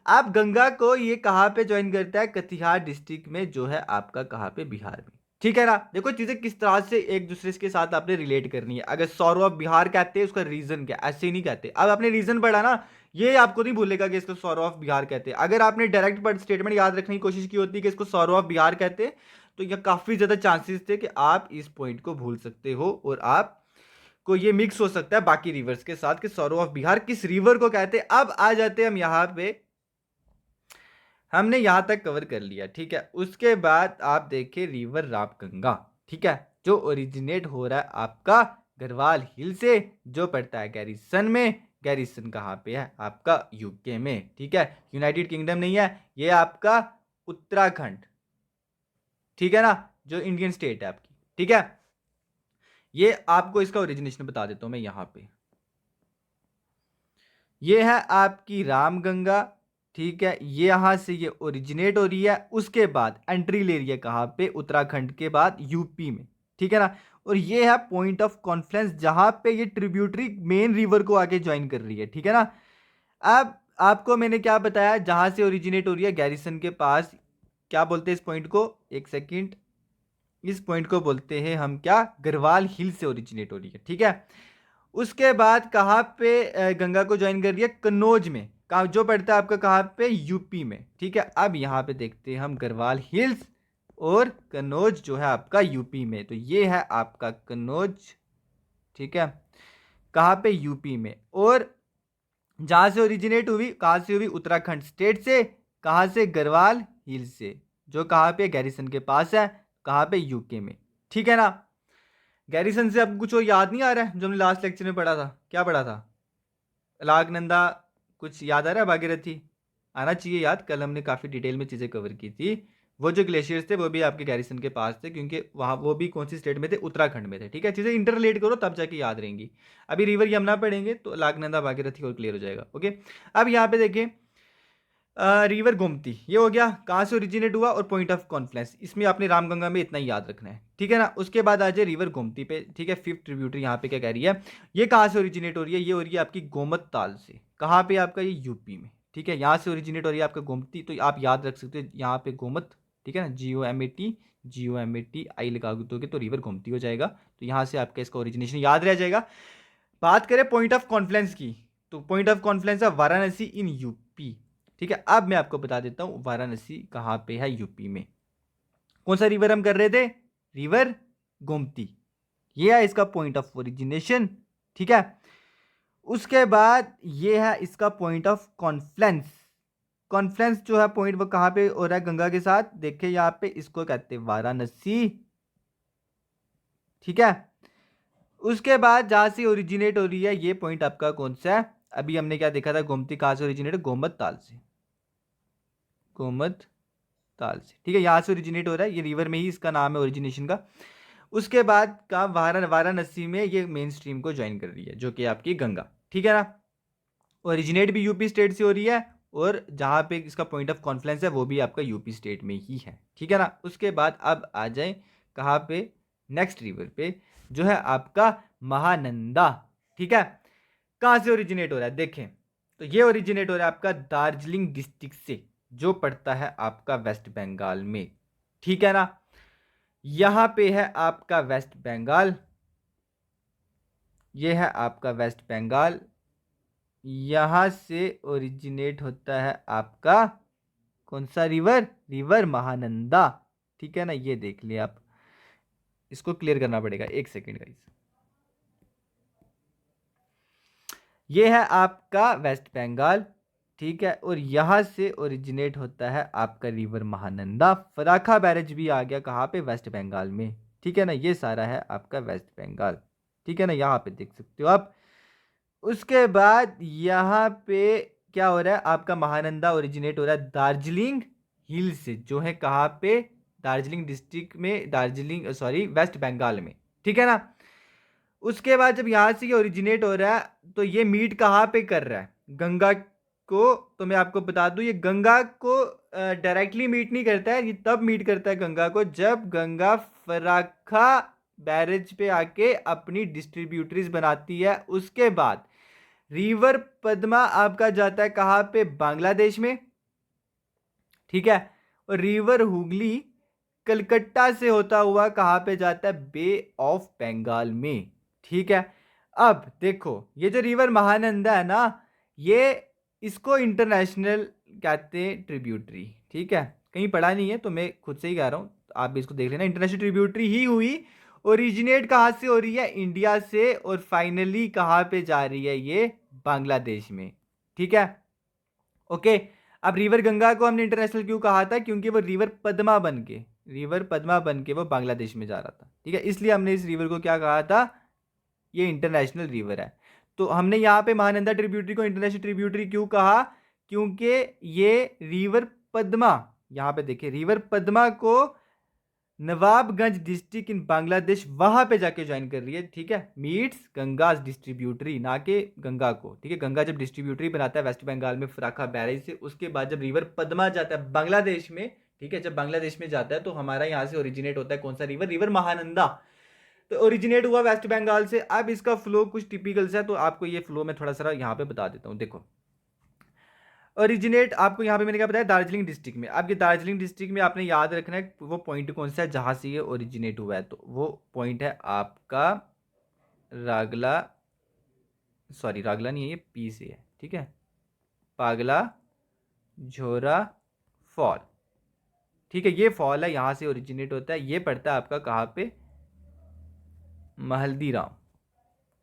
अब गंगा को ये कहाँ पे ज्वाइन करता है, कटिहार डिस्ट्रिक्ट में, जो है आपका कहाँ पे, बिहार में, ठीक है ना। देखो चीजें किस तरह से एक दूसरे के साथ आपने रिलेट करनी है। अगर सौरव ऑफ बिहार कहते हैं, उसका रीजन क्या, ऐसे ही नहीं कहते। अब आपने रीजन पढ़ा ना, ये आपको नहीं भूलेगा कि इसको सौरव ऑफ बिहार कहते हैं। अगर आपने डायरेक्ट स्टेटमेंट याद रखने की कोशिश की होती है कि इसको सौरव ऑफ बिहार कहते हैं, तो यह काफी ज्यादा चांसेस थे कि आप इस पॉइंट को भूल सकते हो, और आप को ये मिक्स हो सकता है बाकी रिवर्स के साथ कि सौरव ऑफ बिहार किस रिवर को कहते हैं। अब आ जाते हैं हम यहाँ पे, हमने यहां तक कवर कर लिया, ठीक है। उसके बाद आप देखिए रिवर रामगंगा, ठीक है, जो ओरिजिनेट हो रहा है आपका गढ़वाल हिल से, जो पड़ता है गैरिसन में। गैरिसन कहाँ पे है, आपका यूके में, ठीक है, यूनाइटेड किंगडम नहीं है, ये आपका उत्तराखंड, ठीक है ना, जो इंडियन स्टेट है आपकी, ठीक है। ये आपको इसका ओरिजिनेशन बता देता हूं मैं यहां पे, ये है आपकी रामगंगा, ठीक है, ये यहां से ये ओरिजिनेट हो रही है। उसके बाद एंट्री ले रही है कहां पे, उत्तराखंड के बाद यूपी में, ठीक है ना। और ये है पॉइंट ऑफ कॉन्फ्लुएंस, जहां पे ये ट्रिब्यूटरी मेन रिवर को आके ज्वाइन कर रही है, ठीक है ना। अब आपको मैंने क्या बताया, जहां से ओरिजिनेट हो रही है गैरिसन के पास, क्या बोलते हैं इस पॉइंट को, एक सेकेंड, इस पॉइंट को बोलते हैं हम क्या, गढ़वाल हिल से ओरिजिनेट हो रही है, ठीक है। उसके बाद कहाँ पे गंगा को ज्वाइन कर रही है, कन्नौज में, कहाँ जो पड़ता है आपका कहाँ पे, यूपी में, ठीक है। अब यहाँ पे देखते हैं हम गढ़वाल हिल्स और कन्नौज जो है आपका यूपी में, तो ये है आपका कन्नौज, ठीक है, कहाँ पे, यूपी में। और जहाँ से ओरिजिनेट हुई, कहाँ से हुई, उत्तराखंड स्टेट से, कहाँ से, गढ़वाल हिल्स से, जो कहाँ पे, गैरिसन के पास है, कहाँ पे, यूके में, ठीक है ना। गैरिसन से आपको कुछ और याद नहीं आ रहा है जो हमने लास्ट लेक्चर में पढ़ा था, क्या पढ़ा था, अलकनंदा, कुछ याद आ रहा है, भागीरथी, आना चाहिए याद, कल हमने काफ़ी डिटेल में चीज़ें कवर की थी। वो जो ग्लेशियर्स थे वो भी आपके गैरिसन के पास थे, क्योंकि वहाँ वो भी कौन सी स्टेट में थे, उत्तराखंड में थे, ठीक है। चीज़ें इंटर रिलेट करो तब जाके याद रहेंगी। अभी रिवर यमुना पढ़ेंगे तो अलकनंदा भागीरथी और क्लियर हो जाएगा, ओके। अब यहाँ पे देखिए रिवर गोमती, ये हो गया कहाँ से ओरिजिनेट हुआ और पॉइंट ऑफ कॉन्फ्लेंस, इसमें आपने रामगंगा में इतना ही याद रखना है, ठीक है ना। उसके बाद आ जाए रिवर गोमती पे, ठीक है। फिफ्थ ट्रिब्यूटरी यहाँ पे क्या कह रही है, ये कहाँ से ओरिजिनेट हो रही है, ये हो रही है आपकी गोमत ताल से, कहाँ पे आपका, ये यूपी में, ठीक है। यहाँ से ओरिजिनेट हो रही है आपका गोमती, तो आप याद रख सकते हो यहाँ पे गोमत, ठीक है ना, GOMAT लगा दोगे तो रिवर गोमती हो जाएगा। तो यहाँ से आपका इसका ओरिजिनेशन याद रह जाएगा। बात करें पॉइंट ऑफ कॉन्फ्लेंस की, तो पॉइंट ऑफ कॉन्फ्लेंस है वाराणसी इन यूपी, ठीक है। अब मैं आपको बता देता हूं वाराणसी कहां पे है, यूपी में। कौन सा रिवर हम कर रहे थे, रिवर गोमती, ये है इसका पॉइंट ऑफ ओरिजिनेशन, ठीक है। उसके बाद ये है इसका पॉइंट ऑफ कॉन्फ्लेंस। कॉन्फ्लेंस जो है पॉइंट वो कहां पे हो रहा है, गंगा के साथ, देखिए यहां पे, इसको कहते हैं वाराणसी, ठीक है। उसके बाद जहां से ओरिजिनेट हो रही है ये पॉइंट आपका कौन सा है, अभी हमने क्या देखा था, गोमती कहां से ओरिजिनेट, गोमत ताल से, गोमत ताल से, ठीक है। यहाँ से ओरिजिनेट हो रहा है, ये रिवर में ही इसका नाम है ओरिजिनेशन का। उसके बाद का वाराणसी में ये मेन स्ट्रीम को ज्वाइन कर रही है जो कि आपकी गंगा, ठीक है ना। ओरिजिनेट भी यूपी स्टेट से हो रही है और जहाँ पे इसका पॉइंट ऑफ कॉन्फ्लेंस है वो भी आपका यूपी स्टेट में ही है, ठीक है ना। उसके बाद अब आ जाए कहाँ पे, नेक्स्ट रिवर पे, जो है आपका महानंदा, ठीक है। कहाँ से ओरिजिनेट हो रहा है, देखें तो ये ओरिजिनेट हो रहा है आपका दार्जिलिंग डिस्ट्रिक्ट से, जो पड़ता है आपका वेस्ट बंगाल में, ठीक है ना। यहां पे है आपका वेस्ट बंगाल, ये है आपका वेस्ट बंगाल, यहां से ओरिजिनेट होता है आपका कौन सा रिवर, रिवर महानंदा, ठीक है ना। ये देख लिया आप, इसको क्लियर करना पड़ेगा, एक सेकेंड गाइस। ये है आपका वेस्ट बंगाल, ठीक है। और यहां से ओरिजिनेट होता है आपका रिवर महानंदा, फराखा बैरेज भी आ गया कहाँ पे, वेस्ट बंगाल में, ठीक है ना। ये सारा है आपका वेस्ट बंगाल, ठीक है ना, यहाँ पे देख सकते हो आप। उसके बाद यहाँ पे क्या हो रहा है, आपका महानंदा ओरिजिनेट हो रहा है दार्जिलिंग हिल से, जो है कहाँ पे, दार्जिलिंग डिस्ट्रिक्ट में, दार्जिलिंग सॉरी वेस्ट बंगाल में, ठीक है ना। उसके बाद जब यहाँ से ये ओरिजिनेट हो रहा है तो ये मीट कहाँ पे कर रहा है, गंगा को। तो मैं आपको बता दूं ये गंगा को डायरेक्टली मीट नहीं करता है, ये तब मीट करता है गंगा को जब गंगा फराखा बैरेज पे आके अपनी डिस्ट्रीब्यूटरीज बनाती है। उसके बाद रिवर पद्मा आपका जाता है कहाँ पे, बांग्लादेश में, ठीक है। और रिवर हुगली कलकत्ता से होता हुआ कहाँ पे जाता है, बे ऑफ बंगाल में, ठीक है। अब देखो ये जो रिवर महानंदा है ना, ये इसको इंटरनेशनल कहते हैं ट्रिब्यूटरी, ठीक है। कहीं पढ़ा नहीं है तो मैं खुद से ही कह रहा हूँ, आप भी इसको देख लेना, इंटरनेशनल ट्रिब्यूटरी ही हुई। ओरिजिनेट कहाँ से हो रही है, इंडिया से, और फाइनली कहाँ पे जा रही है, ये बांग्लादेश में, ठीक है, ओके। अब रिवर गंगा को हमने इंटरनेशनल क्यों कहा था, क्योंकि वो रिवर पद्मा बन के वो बांग्लादेश में जा रहा था, ठीक है। इसलिए हमने इस रिवर को क्या कहा था, ये इंटरनेशनल रिवर है। तो हमने यहाँ पे महानंदा ट्रिब्यूटरी को इंटरनेशनल ट्रिब्यूटरी क्यों कहा, क्योंकि ये रिवर पद्मा, यहाँ पे देखिए रिवर पद्मा को नवाबगंज डिस्ट्रिक्ट इन बांग्लादेश वहां पे जाके ज्वाइन कर रही है, ठीक है। मीट्स गंगाज डिस्ट्रीब्यूटरी, ना के गंगा को, ठीक है। गंगा जब डिस्ट्रीब्यूटरी बनाता है वेस्ट बंगाल में फराखा बैरेज से, उसके बाद जब रिवर पद्मा जाता है बांग्लादेश में, ठीक है, जब बांग्लादेश में जाता है तो हमारा यहाँ से ओरिजिनेट होता है कौन सा रिवर, रिवर महानंदा। तो ओरिजिनेट हुआ वेस्ट बंगाल से। अब इसका फ्लो कुछ टिपिकल सा है, तो आपको ये फ्लो मैं थोड़ा सा यहाँ पे बता देता हूँ, देखो। ओरिजिनेट आपको यहाँ पे मैंने क्या बताया, दार्जिलिंग डिस्ट्रिक्ट में। आपके दार्जिलिंग डिस्ट्रिक्ट में आपने याद रखना है वो पॉइंट कौन सा है जहाँ से ये ओरिजिनेट हुआ है, तो वो पॉइंट है आपका रागला, सॉरी रागला नहीं है, ये पी से है, ठीक है, पागला झोरा फॉल, ठीक है। ये फॉल है, यहाँ से ओरिजिनेट होता है। ये पड़ता है आपका कहाँ पे, महल्दीराम,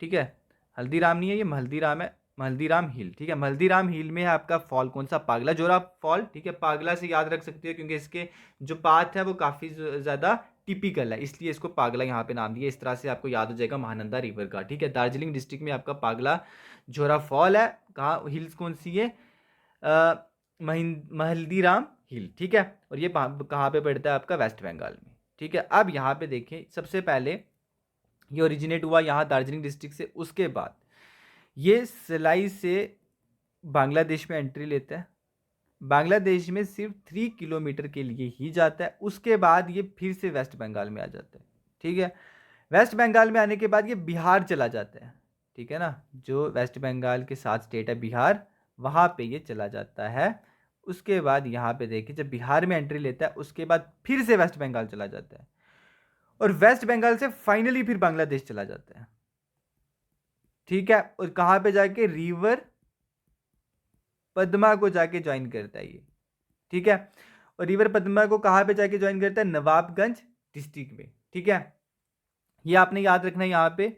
ठीक है। हल्दीराम नहीं है ये, महल्दीराम है, महल्दीराम हिल, ठीक है। महल्दीराम हिल में है आपका फॉल कौन सा, पागला जोरा फॉल, ठीक है। पागला से याद रख सकते हो क्योंकि इसके जो पाथ है वो काफ़ी ज़्यादा टिपिकल है, इसलिए इसको पागला यहाँ पे नाम दिया। इस तरह से आपको याद हो जाएगा महानंदा रिवर का, ठीक है। दार्जिलिंग डिस्ट्रिक्ट में आपका पागला झोरा फॉल है। कहाँ हिल्स कौन सी है, महल्दीराम हिल, ठीक है। और ये कहाँ पे पड़ता है आपका, वेस्ट बंगाल में, ठीक है। अब यहाँ पे देखें, सबसे पहले ये ओरिजिनेट हुआ यहाँ दार्जिलिंग डिस्ट्रिक्ट से। उसके बाद ये सिलाई से बांग्लादेश में एंट्री लेता है। बांग्लादेश में सिर्फ 3 किलोमीटर के लिए ही जाता है। उसके बाद ये फिर से वेस्ट बंगाल में आ जाता है, ठीक है। वेस्ट बंगाल में आने के बाद ये बिहार चला जाता है, ठीक है ना। जो वेस्ट बंगाल के साथ स्टेट है बिहार, वहाँ पे ये चला जाता है। उसके बाद यहाँ पे देखिए, जब बिहार में एंट्री लेता है उसके बाद फिर से वेस्ट बंगाल चला जाता है, और वेस्ट बंगाल से फाइनली फिर बांग्लादेश चला जाता है, ठीक है। और कहाँ पे जाके, रिवर पद्मा को जाके ज्वाइन करता है ये, ठीक है। और रिवर पद्मा को कहाँ पे जाके ज्वाइन करता है, नवाबगंज डिस्ट्रिक्ट में, ठीक है। ये आपने याद रखना है यहाँ पे।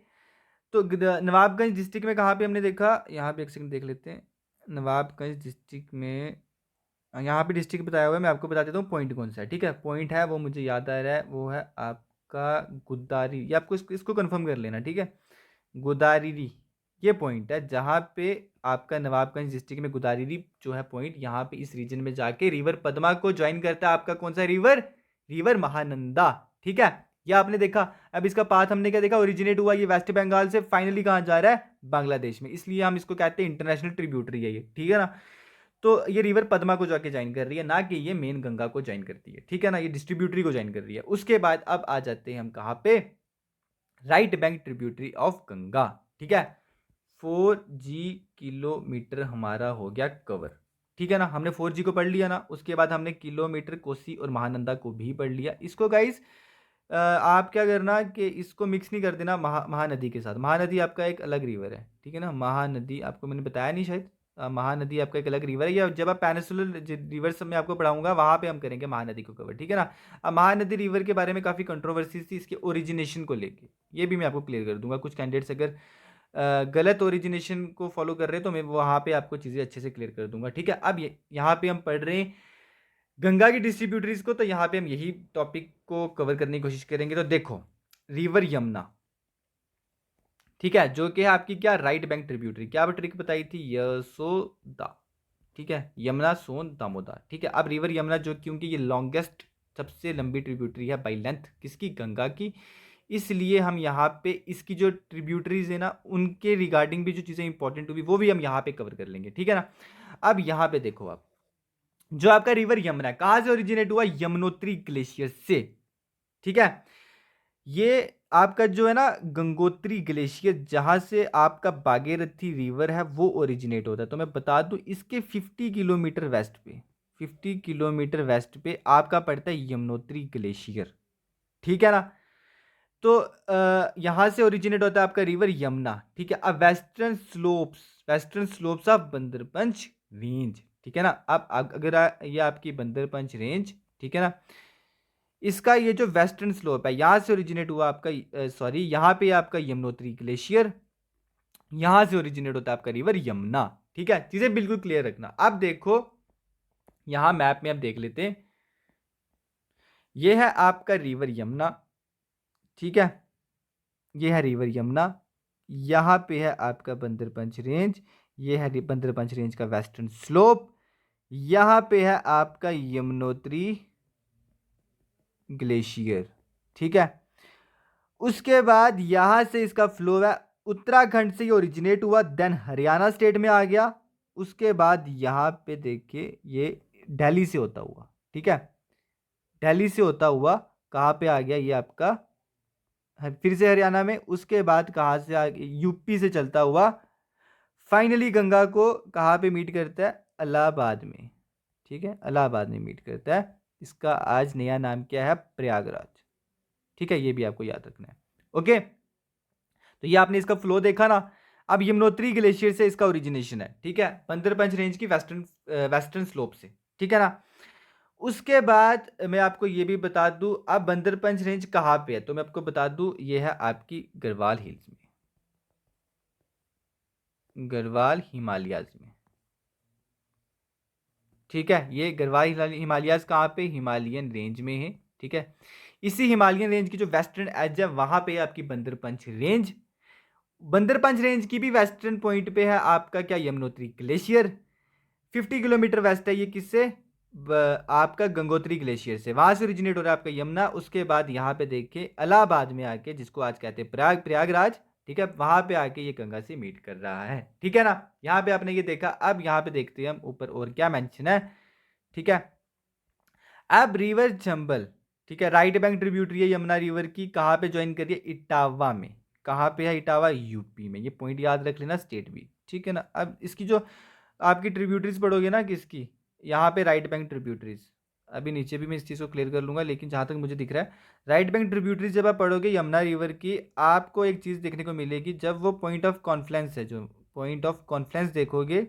तो नवाबगंज डिस्ट्रिक्ट में कहाँ पे हमने देखा, यहाँ पे एक सेकंड देख लेते हैं। नवाबगंज डिस्ट्रिक्ट में यहाँ पे डिस्ट्रिक्ट बताया हुआ है, मैं आपको बता देता हूँ पॉइंट कौन सा है, ठीक है। पॉइंट है वो मुझे याद आ रहा है, वो है आपका गुद्दारी। ये आपको इसको कंफर्म कर लेना, ठीक है। गुदारीरी ये पॉइंट है जहाँ पे आपका नवाबगंज डिस्ट्रिक्ट में गुदारीरी जो है पॉइंट, यहाँ पे इस रीजन में जाके रिवर पद्मा को ज्वाइन करता है आपका कौन सा रिवर, रिवर महानंदा, ठीक है। ये आपने देखा। अब इसका पाथ हमने क्या देखा, ओरिजिनेट हुआ ये वेस्ट बंगाल से, फाइनली कहाँ जा रहा है, बांग्लादेश में, इसलिए हम इसको कहते हैं इंटरनेशनल ट्रिब्यूटरी है ये, ठीक है ना। तो ये रिवर पद्मा को जाके ज्वाइन कर रही है, ना कि ये मेन गंगा को ज्वाइन करती है, ठीक है ना। ये डिस्ट्रीब्यूटरी को ज्वाइन कर रही है। उसके बाद अब आ जाते हैं हम कहाँ पे, right bank tributary of Ganga, ठीक है। 4G किलोमीटर हमारा हो गया कवर, ठीक है ना। हमने 4G को पढ़ लिया ना। उसके बाद हमने किलोमीटर, कोसी और महानंदा को भी पढ़ लिया। इसको गाइस आप क्या करना कि इसको मिक्स नहीं कर देना महानदी के साथ। महानदी आपका एक अलग रिवर है, ठीक है ना। महानदी आपको मैंने बताया नहीं शायद, महानदी आपका एक अलग रिवर है, या जब आप पेनिसुलर रिवर सब में आपको पढ़ाऊंगा वहाँ पे हम करेंगे महानदी को कवर, ठीक है ना। अब महानदी रिवर के बारे में काफ़ी कंट्रोवर्सी थी इसके ओरिजिनेशन को लेके, ये भी मैं आपको क्लियर कर दूंगा। कुछ कैंडिडेट्स अगर गलत ओरिजिनेशन को फॉलो कर रहे हैं तो मैं वहाँ पे आपको चीज़ें अच्छे से क्लियर कर दूंगा, ठीक है। अब यहाँ पे हम पढ़ रहे हैं गंगा की डिस्ट्रीब्यूटरीज को, तो यहाँ पे हम यही टॉपिक को कवर करने की कोशिश करेंगे। तो देखो, रिवर यमुना, ठीक है, जो कि है आपकी क्या, राइट बैंक ट्रिब्यूटरी। क्या ट्रिक बताई थी, यशोदा, ठीक है, यमुना सोन दामोदर, ठीक है। अब रिवर यमुना जो, क्योंकि ये लॉन्गेस्ट सबसे लंबी ट्रिब्यूटरी है बाई लेंथ किसकी, गंगा की, इसलिए हम यहाँ पे इसकी जो ट्रिब्यूटरीज है ना उनके रिगार्डिंग भी जो चीज़ें इंपॉर्टेंट हुई वो भी हम यहाँ पे कवर कर लेंगे, ठीक है ना। अब यहाँ पे देखो आप, जो आपका रिवर यमुना है कहाँ से ओरिजिनेट हुआ, यमुनोत्री ग्लेशियर से, ठीक है। ये आपका जो है ना गंगोत्री ग्लेशियर जहाँ से आपका भागीरथी रिवर है वो ओरिजिनेट होता है। तो मैं बता दूं इसके 50 किलोमीटर वेस्ट पे, 50 किलोमीटर वेस्ट पे आपका पड़ता है यमुनोत्री ग्लेशियर, ठीक है ना। तो यहाँ से ओरिजिनेट होता है आपका रिवर यमुना, ठीक है। अब वेस्टर्न स्लोप्स ऑफ बंदरपंच रेंज, ठीक है ना। अब अगर ये आपकी बंदरपंच रेंज, ठीक है ना, इसका ये जो वेस्टर्न स्लोप है यहाँ से ओरिजिनेट हुआ आपका, सॉरी यहाँ पे आपका यमुनोत्री ग्लेशियर, यहाँ से ओरिजिनेट होता है आपका रिवर यमुना, ठीक है। चीजें बिल्कुल क्लियर रखना। अब देखो यहाँ मैप में आप देख लेते हैं, ये है आपका रिवर यमुना, ठीक है, ये है रिवर यमुना। यहाँ पे है आपका बंदरपंच रेंज, ये है बंदरपंच रेंज का वेस्टर्न स्लोप। यहाँ पे है आपका यमुनोत्री ग्लेशियर, ठीक है। उसके बाद यहाँ से इसका फ्लो है, उत्तराखंड से ये ओरिजिनेट हुआ, देन हरियाणा स्टेट में आ गया। उसके बाद यहाँ पे देखिए ये दिल्ली से होता हुआ, ठीक है, दिल्ली से होता हुआ कहाँ पे आ गया ये आपका, फिर से हरियाणा में। उसके बाद कहाँ से आ गया, यूपी से चलता हुआ फाइनली गंगा को कहाँ पे मीट करता है, इलाहाबाद में, ठीक है, इलाहाबाद में मीट करता है। इसका आज नया नाम क्या है? प्रयागराज, ठीक है, ये भी आपको याद रखना है। ओके, तो ये आपने इसका फ्लो देखा ना। अब यमुनोत्री ग्लेशियर से इसका ओरिजिनेशन है, ठीक है, बंदरपंच रेंज की वेस्टर्न स्लोप से, ठीक है ना। उसके बाद मैं आपको ये भी बता दूं, अब बंदरपंच रेंज कहाँ पे है, तो मैं आपको बता दूं ये है आपकी गढ़वाल हिल्स में, गढ़वाल हिमालयाज में, ठीक है। ये गढ़वाल हिमालयाज कहाँ पे? हिमालयन रेंज में है, ठीक है। इसी हिमालयन रेंज की जो वेस्टर्न एज है वहां पे है आपकी बंदरपंच रेंज। बंदरपंच रेंज की भी वेस्टर्न पॉइंट पे है आपका क्या? यमुनोत्री ग्लेशियर। 50 किलोमीटर वेस्ट है ये किससे? आपका गंगोत्री ग्लेशियर से, वहां से ओरिजिनेट हो रहा है आपका यमुना। उसके बाद यहाँ पे देखिए इलाहाबाद में आके, जिसको आज कहते हैं प्रयागराज, ठीक है, वहां पे आके ये गंगा से मीट कर रहा है, ठीक है ना। यहाँ पे आपने ये देखा। अब यहाँ पे देखते हैं हम ऊपर और क्या मेंशन है, ठीक है। अब रिवर चंबल, ठीक है, राइट बैंक ट्रिब्यूटरी है यमुना रिवर की, कहाँ पे ज्वाइन करिए? इटावा में। कहाँ पे है इटावा? यूपी में। ये पॉइंट याद रख लेना, स्टेट भी, ठीक है ना। अब इसकी जो आपकी ट्रिब्यूटरीज पढ़ोगे ना, किसकी? यहाँ पे राइट बैंक ट्रिब्यूटरीज, अभी नीचे भी मैं इस चीज़ को क्लियर कर लूंगा, लेकिन जहाँ तक मुझे दिख रहा है, राइट बैंक ट्रिब्यूटरीज जब आप पढ़ोगे यमुना रिवर की, आपको एक चीज़ देखने को मिलेगी, जब वो पॉइंट ऑफ कॉन्फ्लेंस है, जो पॉइंट ऑफ कॉन्फ्लेंस देखोगे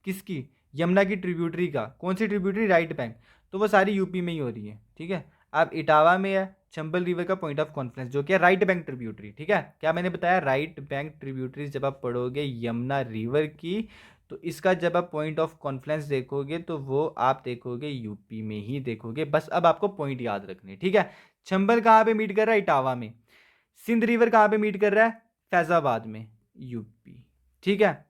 किसकी? यमुना की ट्रिब्यूटरी का। कौन सी ट्रिब्यूटरी? Right bank. तो वो सारी यूपी में ही हो रही है, ठीक है। अब इटावा में है चंबल रिवर का पॉइंट ऑफ कॉन्फ्लेंस, जो कि है राइट बैंक ट्रिब्यूटरी, ठीक है। क्या मैंने बताया? राइट बैंक ट्रिब्यूटरीज जब आप पढ़ोगे यमुना रिवर की, तो इसका जब आप पॉइंट ऑफ कॉन्फ्लेंस देखोगे तो वो आप देखोगे यूपी में ही देखोगे। बस अब आपको पॉइंट याद रखने, ठीक है। चंबल कहाँ पे मीट कर रहा है? इटावा में। सिंध रिवर कहाँ पे मीट कर रहा है? फैजाबाद में, यूपी, ठीक है।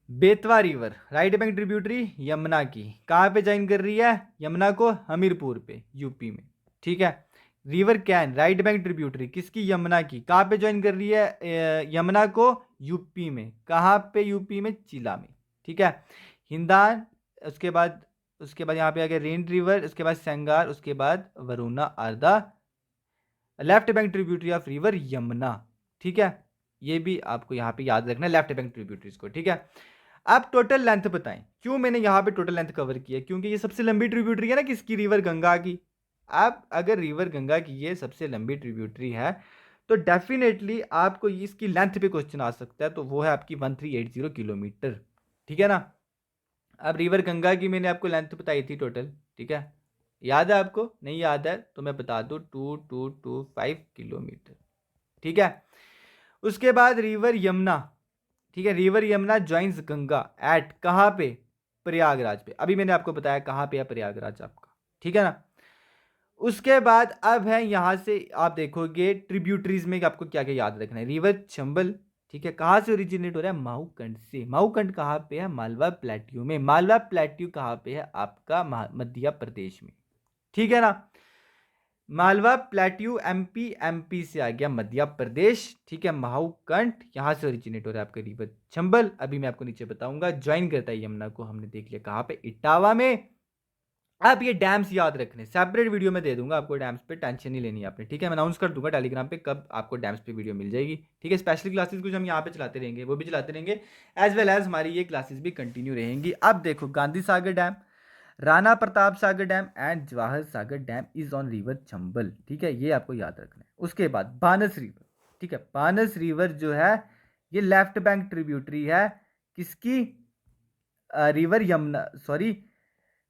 Betwa river right bank tributary Yamuna की, कहाँ पे ज्वाइन कर रही है यमुना को? हमीरपुर पे, यूपी में, ठीक है। River can write bank tributary किसकी? यमुना की, कहाँ पे ज्वाइन कर रही है यमुना को? यूपी में। कहाँ पे? यूपी में, चिला में, ठीक है। हिंदान, उसके बाद यहाँ पे आ गया रेन रिवर, उसके बाद सेंगार, उसके बाद Varuna are the left bank tributary of river Yamuna, ठीक है। ये भी आपको यहाँ पे याद रखना है, लेफ्ट बैंक ट्रिब्यूटरीज को, ठीक है। आप टोटल लेंथ बताएं। क्यों मैंने यहाँ पे टोटल लेंथ कवर किया? क्योंकि ये सबसे लंबी ट्रिब्यूटरी है ना किसकी? रिवर गंगा की। आप अगर रिवर गंगा की ये सबसे लंबी ट्रिब्यूटरी है, तो डेफिनेटली आपको इसकी लेंथ पे क्वेश्चन आ सकता है, तो वो है आपकी 1380 किलोमीटर, ठीक है ना। अब रिवर गंगा की मैंने आपको लेंथ बताई थी टोटल, ठीक है। याद है आपको? नहीं याद है तो मैं बता दूं, 2225 किलोमीटर, ठीक है। उसके बाद रिवर यमुना, ठीक है, river Yamuna joins Ganga at कहाँ पे? प्रयागराज पे। अभी मैंने आपको बताया कहाँ पे है प्रयागराज आपका, ठीक है ना। उसके बाद अब है यहाँ से आप देखोगे ट्रिब्यूटरीज में आपको क्या क्या याद रखना है। रिवर चंबल, ठीक है, कहाँ से ओरिजिनेट हो रहा है? माऊकंड से। माऊकंड कहाँ पे है? मालवा प्लेट्यू में। मालवा प्लेट्यू कहाँ पे है? आपका मध्य प्रदेश में, ठीक है ना। मालवा प्लेट्यू एमपी, एमपी से आ गया मध्य प्रदेश, ठीक है। महाउकंठ यहाँ से ओरिजिनेट हो रहा है आपका रिवर चंबल। अभी मैं आपको नीचे बताऊंगा, ज्वाइन करता है यमुना को, हमने देख लिया कहाँ पे? इटावा में। आप ये डैम्स याद रखने, सेपरेट वीडियो में दे दूंगा आपको डैम्स पे, टेंशन नहीं लेनी आपने, ठीक है। मैं अनाउंस कर दूंगा टेलीग्राम पे कब आपको डैम्स पे वीडियो मिल जाएगी, ठीक है। स्पेशल क्लासेस कुछ हम यहाँ पे चलाते रहेंगे, वो भी चलाते रहेंगे, एज वेल एज हमारी ये क्लासेस भी कंटिन्यू रहेंगी। अब देखो, Gandhi Sagar dam, Rana Pratap Sagar dam and Jawahar Sagar dam is on river Chambal, ठीक है, ये आपको याद रखना है। उसके बाद बानस रिवर, ठीक है, बानस रिवर जो है ये लेफ्ट बैंक ट्रिब्यूटरी है किसकी? River Yamuna, sorry,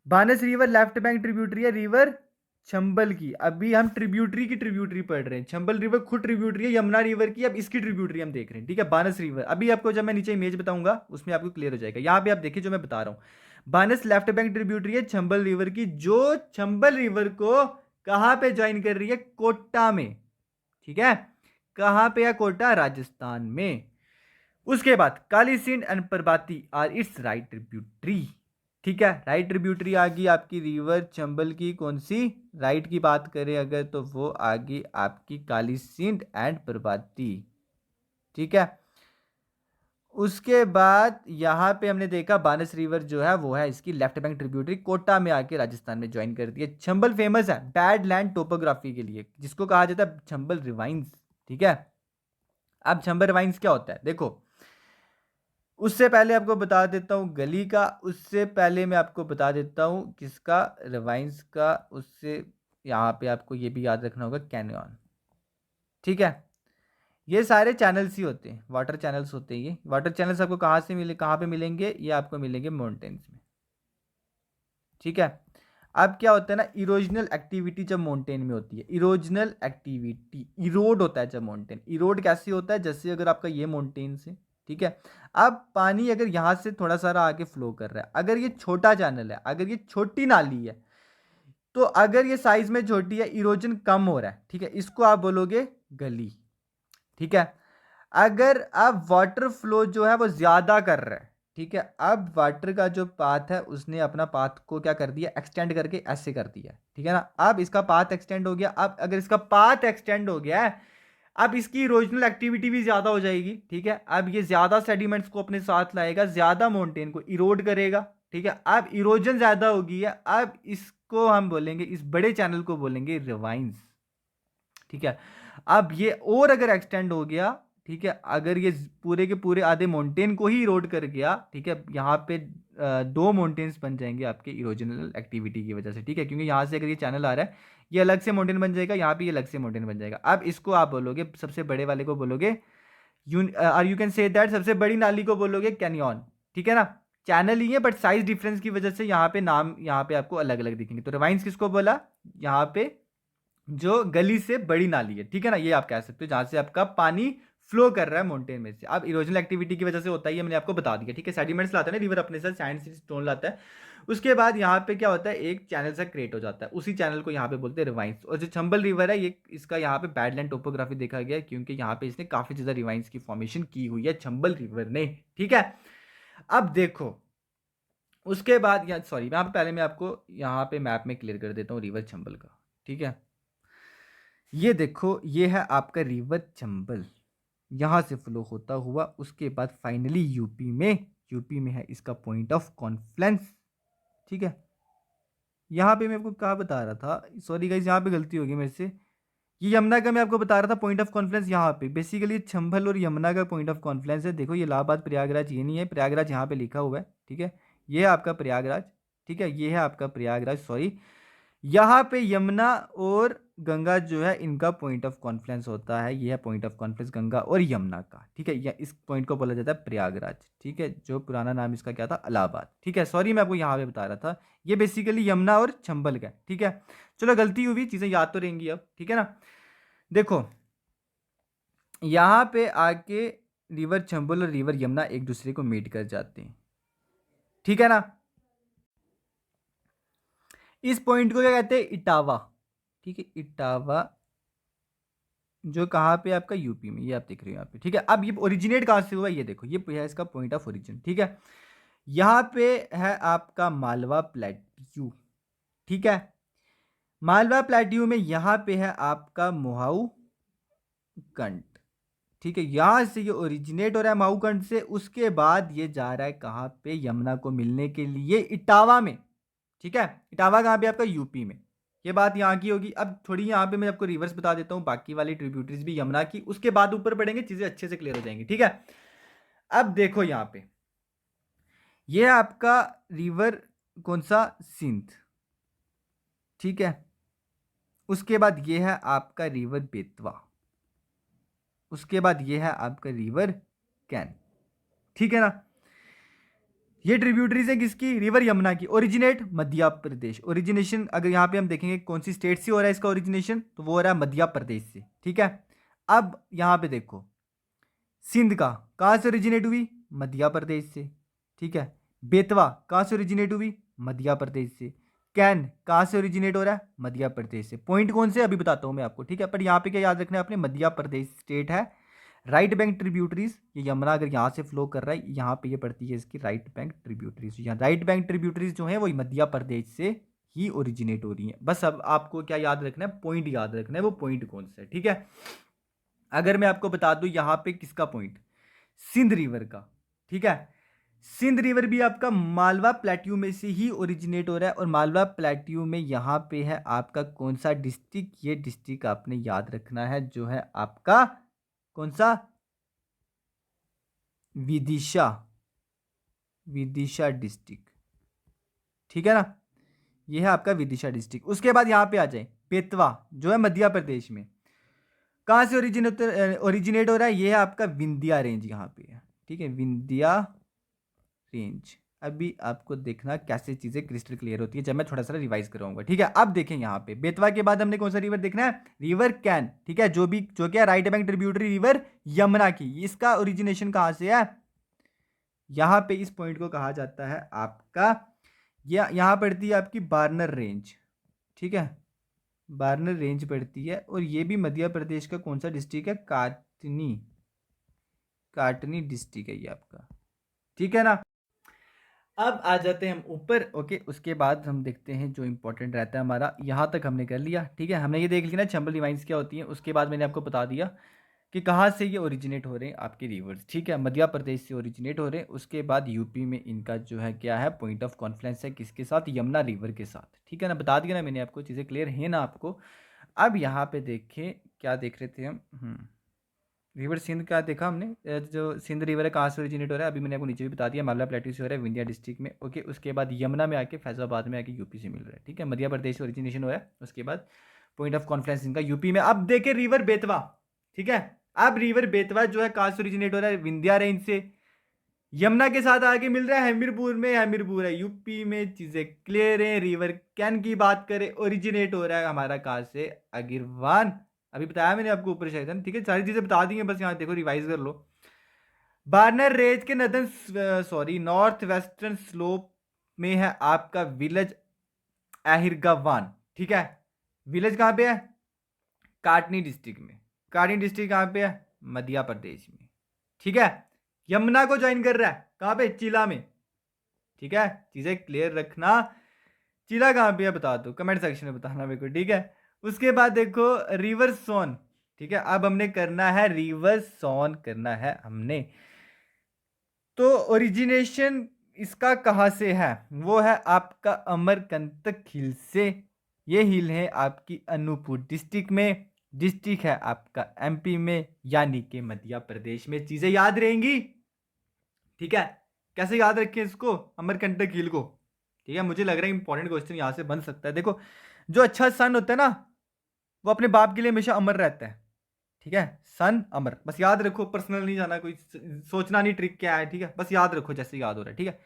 बानस river left bank tributary है रिवर चंबल की। अभी हम ट्रिब्यूटरी की ट्रिब्यूटरी पढ़ रहे हैं, चंबल रिवर खुद ट्रिब्यूटरी है यमुना रिवर की, अब इसकी ट्रिब्यूटरी हम देख रहे हैं, ठीक है। बानस रिवर, अभी आपको जब मैं नीचे इमेज बताऊंगा उसमें आपको क्लियर हो जाएगा। यहाँ पे आप देखिए जो मैं बता रहा हूँ, बानस लेफ्ट बैंक ट्रिब्यूटरी है चंबल रिवर की, जो चंबल रिवर को कहाँ पे ज्वाइन कर रही है? कोटा में, ठीक है। कहाँ पे है? कोटा, राजस्थान में। उसके बाद Kali Sindh and Parbati are its right tributary, ठीक है। राइट ट्रिब्यूटरी आ गई आपकी रिवर चंबल की, कौन सी? राइट की बात करें अगर तो वो आ गई आपकी काली सिंध एंड प्रभाती, ठीक है। उसके बाद यहाँ पे हमने देखा बानस रिवर जो है वो है इसकी लेफ्ट बैंक ट्रिब्यूटरी, कोटा में आके राजस्थान में ज्वाइन करती है। चंबल फेमस है बैड लैंड टोपोग्राफी के लिए, जिसको कहा जाता है चंबल रिवाइंस, ठीक है। अब चंबल रिवाइंस क्या होता है देखो, उससे पहले आपको बता देता हूँ गली का, उससे पहले मैं आपको बता देता हूँ किसका, रिवाइंस का, उससे यहाँ पे आपको ये भी याद रखना होगा कैनियन। ठीक है, ये सारे चैनल्स ही होते हैं, वाटर चैनल्स होते हैं। ये वाटर चैनल्स आपको कहाँ से मिले, कहाँ पे मिलेंगे, ये आपको मिलेंगे माउंटेन्स में। ठीक है, अब क्या होता है ना, इरोजनल एक्टिविटी जब माउंटेन में होती है, इरोजनल एक्टिविटी, इरोड होता है जब माउंटेन, इरोड कैसे होता है, जैसे अगर आपका ये माउंटेन से, ठीक है, अब पानी अगर यहाँ से थोड़ा सारा आगे फ्लो कर रहा है, अगर ये छोटा चैनल है, अगर ये छोटी नाली है, तो अगर ये साइज में छोटी है, इरोजन कम हो रहा है, ठीक है, इसको आप बोलोगे गली। ठीक है, अगर अब वाटर फ्लो जो है वो ज्यादा कर रहा है, ठीक है, अब वाटर का जो पाथ है उसने अपना पाथ को क्या कर दिया, एक्सटेंड करके ऐसे कर दिया, ठीक है ना, अब इसका पाथ एक्सटेंड हो गया। अब अगर इसका पाथ एक्सटेंड हो गया है, अब इसकी इरोजनल एक्टिविटी भी ज्यादा हो जाएगी। ठीक है, अब ये ज्यादा सेडिमेंट्स को अपने साथ लाएगा, ज्यादा माउंटेन को इरोड करेगा। ठीक है, अब इरोजन ज्यादा होगी है, अब इसको हम बोलेंगे, इस बड़े चैनल को बोलेंगे रिवाइंस। ठीक है, अब ये और अगर एक्सटेंड हो गया, ठीक है, अगर ये पूरे के पूरे आधे माउंटेन को ही इरोड कर गया, ठीक है, यहाँ पे दो माउंटेन्स बन जाएंगे आपके इरोजनल एक्टिविटी की वजह से। ठीक है, क्योंकि यहाँ से अगर ये चैनल आ रहा है, ये अलग से माउंटेन बन जाएगा, यहाँ पे ये अलग से माउंटेन बन जाएगा। अब इसको आप बोलोगे, सबसे बड़े वाले को बोलोगे यू कैन से दैट, सबसे बड़ी नाली को बोलोगे कैनियन। ठीक है ना, चैनल ही है बट साइज डिफरेंस की वजह से यहाँ पे नाम, यहाँ पे आपको अलग अलग दिखेंगे। तो रिवाइंस किसको बोला, यहाँ पे जो गली से बड़ी नाली है, ठीक है ना, ये आप कह सकते हो, जहां से आपका पानी फ्लो कर रहा है माउंटेन में से। अब इरोजनल एक्टिविटी की वजह से होता है, ये मैंने आपको बता दिया। ठीक है, सेडिमेंट्स लाता है ना रिवर अपने साथ, सैंड स्टोन लाता है, उसके बाद यहाँ पे क्या होता है, एक चैनल सा क्रिएट हो जाता है, उसी चैनल को यहाँ पे बोलते हैं रिवाइंस। और जो चंबल रिवर है, ये इसका यहाँ पे बैडलैंड टोपोग्राफी देखा गया है, क्योंकि यहाँ पे इसने काफी ज्यादा रिवाइंस की फॉर्मेशन की हुई है चंबल रिवर ने। ठीक है, अब देखो उसके बाद, या सॉरी, यहाँ पे पहले मैं आपको यहाँ पे मैप में क्लियर कर देता हूँ रिवर चंबल का। ठीक है, ये देखो, ये है आपका रिवर चंबल, यहाँ से फ्लो होता हुआ उसके बाद फाइनली यूपी में है इसका पॉइंट ऑफ कॉन्फ्लेंस। ठीक है, यहाँ पे मैं आपको क्या बता रहा था, सॉरी गाइस, यहाँ पे गलती होगी मेरे से, ये यमुना का मैं आपको बता रहा था पॉइंट ऑफ कॉन्फ्लेंस, यहाँ पे बेसिकली चंबल और यमुना का पॉइंट ऑफ कॉन्फ्लेंस है। देखो, ये इलाहाबाद प्रयागराज ये नहीं है, प्रयागराज यहाँ पे लिखा हुआ है। ठीक है, ये है आपका प्रयागराज। ठीक है, ये है आपका प्रयागराज, सॉरी, यहाँ पे यमुना और गंगा जो है, इनका पॉइंट ऑफ कॉन्फ्लेंस होता है, ये है पॉइंट ऑफ कॉन्फ्लेंस गंगा और यमुना का। ठीक है, या इस पॉइंट को बोला जाता है प्रयागराज। ठीक है, जो पुराना नाम इसका क्या था, इलाहाबाद। ठीक है, सॉरी, मैं आपको यहाँ पे बता रहा था, ये बेसिकली यमुना और चंबल का। ठीक है, चलो गलती हुई, चीजें याद तो रहेंगी अब। ठीक है ना, देखो यहाँ पे आके रिवर चंबल और रिवर यमुना एक दूसरे को मीट कर जाते हैं। ठीक है ना, इस पॉइंट को क्या कहते हैं, इटावा। ठीक है, इटावा, जो कहाँ पे आपका यूपी में, ये आप देख रहे हो यहाँ पे। ठीक है, अब ये ओरिजिनेट कहाँ से हुआ, ये देखो, ये है इसका पॉइंट ऑफ ओरिजिन। ठीक है, यहाँ पे है आपका मालवा प्लेट्यू। ठीक है, मालवा प्लेट्यू में यहाँ पे है आपका मोहाऊ कंड। ठीक है, यहां से ये ओरिजिनेट हो रहा है माऊकंड से, उसके बाद ये जा रहा है कहाँ पे, यमुना को मिलने के लिए इटावा में। ठीक है, इटावा कहाँ पे आपका, यूपी में। ये बात यहाँ की होगी। अब थोड़ी यहाँ पे मैं आपको रिवर्स बता देता हूँ, बाकी वाली ट्रिब्यूटरीज भी यमुना की, उसके बाद ऊपर पढ़ेंगे, चीजें अच्छे से क्लियर हो जाएंगी। ठीक है, अब देखो यहाँ पे, ये है आपका रिवर कौन सा, सिंध। ठीक है, उसके बाद ये है आपका रिवर बेतवा, उसके बाद ये है आपका रिवर कैन। ठीक है ना, ये ट्रिब्यूटरीज है किसकी, रिवर यमुना की। ओरिजिनेट मध्य प्रदेश, ओरिजिनेशन अगर यहाँ पे हम देखेंगे कौन सी स्टेट से हो रहा है इसका ओरिजिनेशन, तो वो हो रहा है मध्य प्रदेश से। ठीक है, अब यहाँ पे देखो, सिंध का कहाँ से ओरिजिनेट हुई, मध्य प्रदेश से। ठीक है, बेतवा कहाँ से ओरिजिनेट हुई, मध्य प्रदेश से। कैन कहाँ से ओरिजिनेट हो रहा है, मध्य प्रदेश से। पॉइंट कौन से अभी बताता हूँ मैं आपको। ठीक है, पर यहाँ पे क्या याद रखना है आपने, मध्य प्रदेश स्टेट है। राइट बैंक ट्रिब्यूटरीज, ये यमुना अगर यहाँ से फ्लो कर रहा है, यहाँ पे ये पड़ती है इसकी राइट बैंक ट्रिब्यूटरीज। यहाँ राइट बैंक ट्रिब्यूटरीज जो है वो मध्य प्रदेश से ही ओरिजिनेट हो रही है। बस अब आपको क्या याद रखना है, पॉइंट याद रखना है, वो पॉइंट कौन सा है। ठीक है, अगर मैं आपको बता दूं यहाँ पे किसका पॉइंट, सिंध रिवर का। ठीक है, सिंध रिवर भी आपका मालवा प्लेट्यू में से ही ओरिजिनेट हो रहा है, और मालवा प्लेट्यू में यहाँ पे है आपका कौन सा डिस्ट्रिक्ट, ये डिस्ट्रिक्ट आपने याद रखना है, जो है आपका कौन सा, विदिशा। विदिशा डिस्ट्रिक्ट, ठीक है ना, ये है आपका विदिशा डिस्ट्रिक्ट। उसके बाद यहाँ पे आ जाए बेतवा जो है मध्य प्रदेश में, कहाँ से ओरिजिनेट हो रहा है, ये है आपका विंध्या रेंज यहाँ पे है, ठीक है, विंध्या रेंज। अभी आपको देखना कैसे चीजें क्रिस्टल क्लियर होती है जब मैं थोड़ा सा रिवाइज कराऊंगा, ठीक है। अब देखें यहाँ पे बेतवा के बाद हमने कौन सा रिवर देखना है, रिवर कैन, ठीक है, जो क्या right bank tributary river Yamuna की, इसका ओरिजिनेशन कहाँ से है, यहाँ पे इस पॉइंट को कहा जाता है आपका, यहाँ पड़ती है आपकी बार्नर रेंज, ठीक है, बार्नर रेंज पड़ती है, और ये भी मध्य प्रदेश का कौन सा डिस्ट्रिक्ट है, काटनी, काटनी डिस्ट्रिक्ट है ये आपका, ठीक है ना। अब आ जाते हैं हम ऊपर, ओके, उसके बाद हम देखते हैं जो इंपॉर्टेंट रहता है हमारा, यहाँ तक हमने कर लिया, ठीक है, हमने ये देख लिया ना चंबल रिवाइंस क्या होती है, उसके बाद मैंने आपको बता दिया कि कहाँ से ये ओरिजिनेट हो रहे हैं आपके रिवर्स, ठीक है, मध्य प्रदेश से ओरिजिनेट हो रहे हैं। उसके बाद यूपी में इनका जो है क्या है, पॉइंट ऑफ कॉन्फ्रेंस है किसके साथ, यमुना रिवर के साथ, ठीक है ना, बता दिया ना मैंने आपको, चीज़ें क्लियर है ना आपको। अब यहाँ पे देखें क्या देख रहे थे हम, रिवर सिंध का देखा हमने, जो सिंध रिवर है कहाँ से ओरिजिनेट हो रहा है, अभी मैंने आपको नीचे भी बता दिया, मामला प्लेटू से हो रहा है विंध्या डिस्ट्रिक्ट में, ओके। उसके बाद यमुना में आके फैजाबाद में आके यूपी से मिल रहा है, ठीक है, मध्य प्रदेश से ओरिजिनेशन हो रहा है। उसके बाद पॉइंट ऑफ कॉन्फ्रेंस इनका यूपी में। अब देखे रिवर बेतवा, ठीक है, अब रिवर बेतवा जो है कहाँ से ओरिजिनेट हो रहा है, विंध्या रेंज से, यमुना के साथ आके मिल रहा है हमीरपुर में, हमीरपुर है यूपी में, चीजें क्लियर है। रिवर कैन की बात करें, ओरिजिनेट हो रहा है हमारा कहाँ से, अगिरवान, अभी बताया मैंने आपको ऊपर शायद है ना, ठीक है, सारी चीजें बता दी हैं, बस यहाँ देखो रिवाइज कर लो। बार्नर रेंज के नॉर्थ वेस्टर्न स्लोप में है आपका विलेज अहिरगवान, ठीक है, विलेज कहाँ पे है, काटनी डिस्ट्रिक्ट में, काटनी डिस्ट्रिक्ट कहाँ पे है, मध्य प्रदेश में, ठीक है। यमुना को ज्वाइन कर रहा है कहाँ पे, चिला में, ठीक है, चीजें क्लियर रखना। चिला कहाँ पे है बता दो, कमेंट सेक्शन में बताना मेरे को, ठीक है। उसके बाद देखो रिवर सोन, ठीक है, अब हमने करना है रिवर सोन करना है हमने, तो ओरिजिनेशन इसका कहाँ से है, वो है आपका अमरकंटक हिल से, ये हिल है आपकी अनूपपुर डिस्ट्रिक्ट में, डिस्ट्रिक्ट है आपका एमपी में, यानी कि मध्य प्रदेश में। चीजें याद रहेंगी, ठीक है, कैसे याद रखें इसको, अमरकंटक हिल को, ठीक है, मुझे लग रहा है इंपॉर्टेंट क्वेश्चन यहां से बन सकता है। देखो जो अच्छा सन होता है ना, वो अपने बाप के लिए हमेशा अमर रहता है, ठीक है, सन अमर, बस याद रखो, पर्सनल नहीं जाना, कोई सोचना नहीं ट्रिक क्या है, ठीक है, बस याद रखो जैसे याद हो रहा है, ठीक है।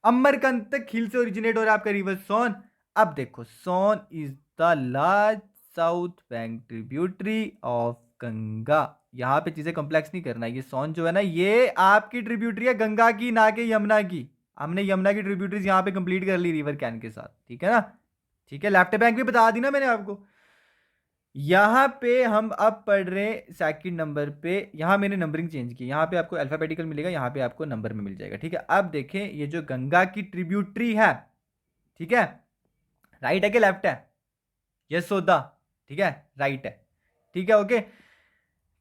अमरकंटक हिल से ओरिजिनेट हो रहा है आपका रिवर सोन। अब देखो Son is the large south bank tributary of Ganga, यहाँ पे चीजें कॉम्प्लेक्स नहीं करना, ये सोन जो है ना ये आपकी ट्रिब्यूटरी है गंगा की, ना कि यमुना की। हमने यमुना की ट्रिब्यूटरीज यहाँ पे कंप्लीट कर ली रिवर कैन के साथ, ठीक है ना, ठीक है, लेफ्ट बैंक भी बता दी ना मैंने आपको। यहाँ पे हम अब पढ़ रहे हैं सेकंड नंबर पे, यहाँ मैंने नंबरिंग चेंज की, यहाँ पे आपको अल्फाबेटिकल मिलेगा, यहाँ पे आपको नंबर में मिल जाएगा, ठीक है। अब देखें ये जो गंगा की ट्रिब्यूटरी है, ठीक है, राइट है कि लेफ्ट है, यशोदा, ठीक है, राइट है, ठीक है, ओके।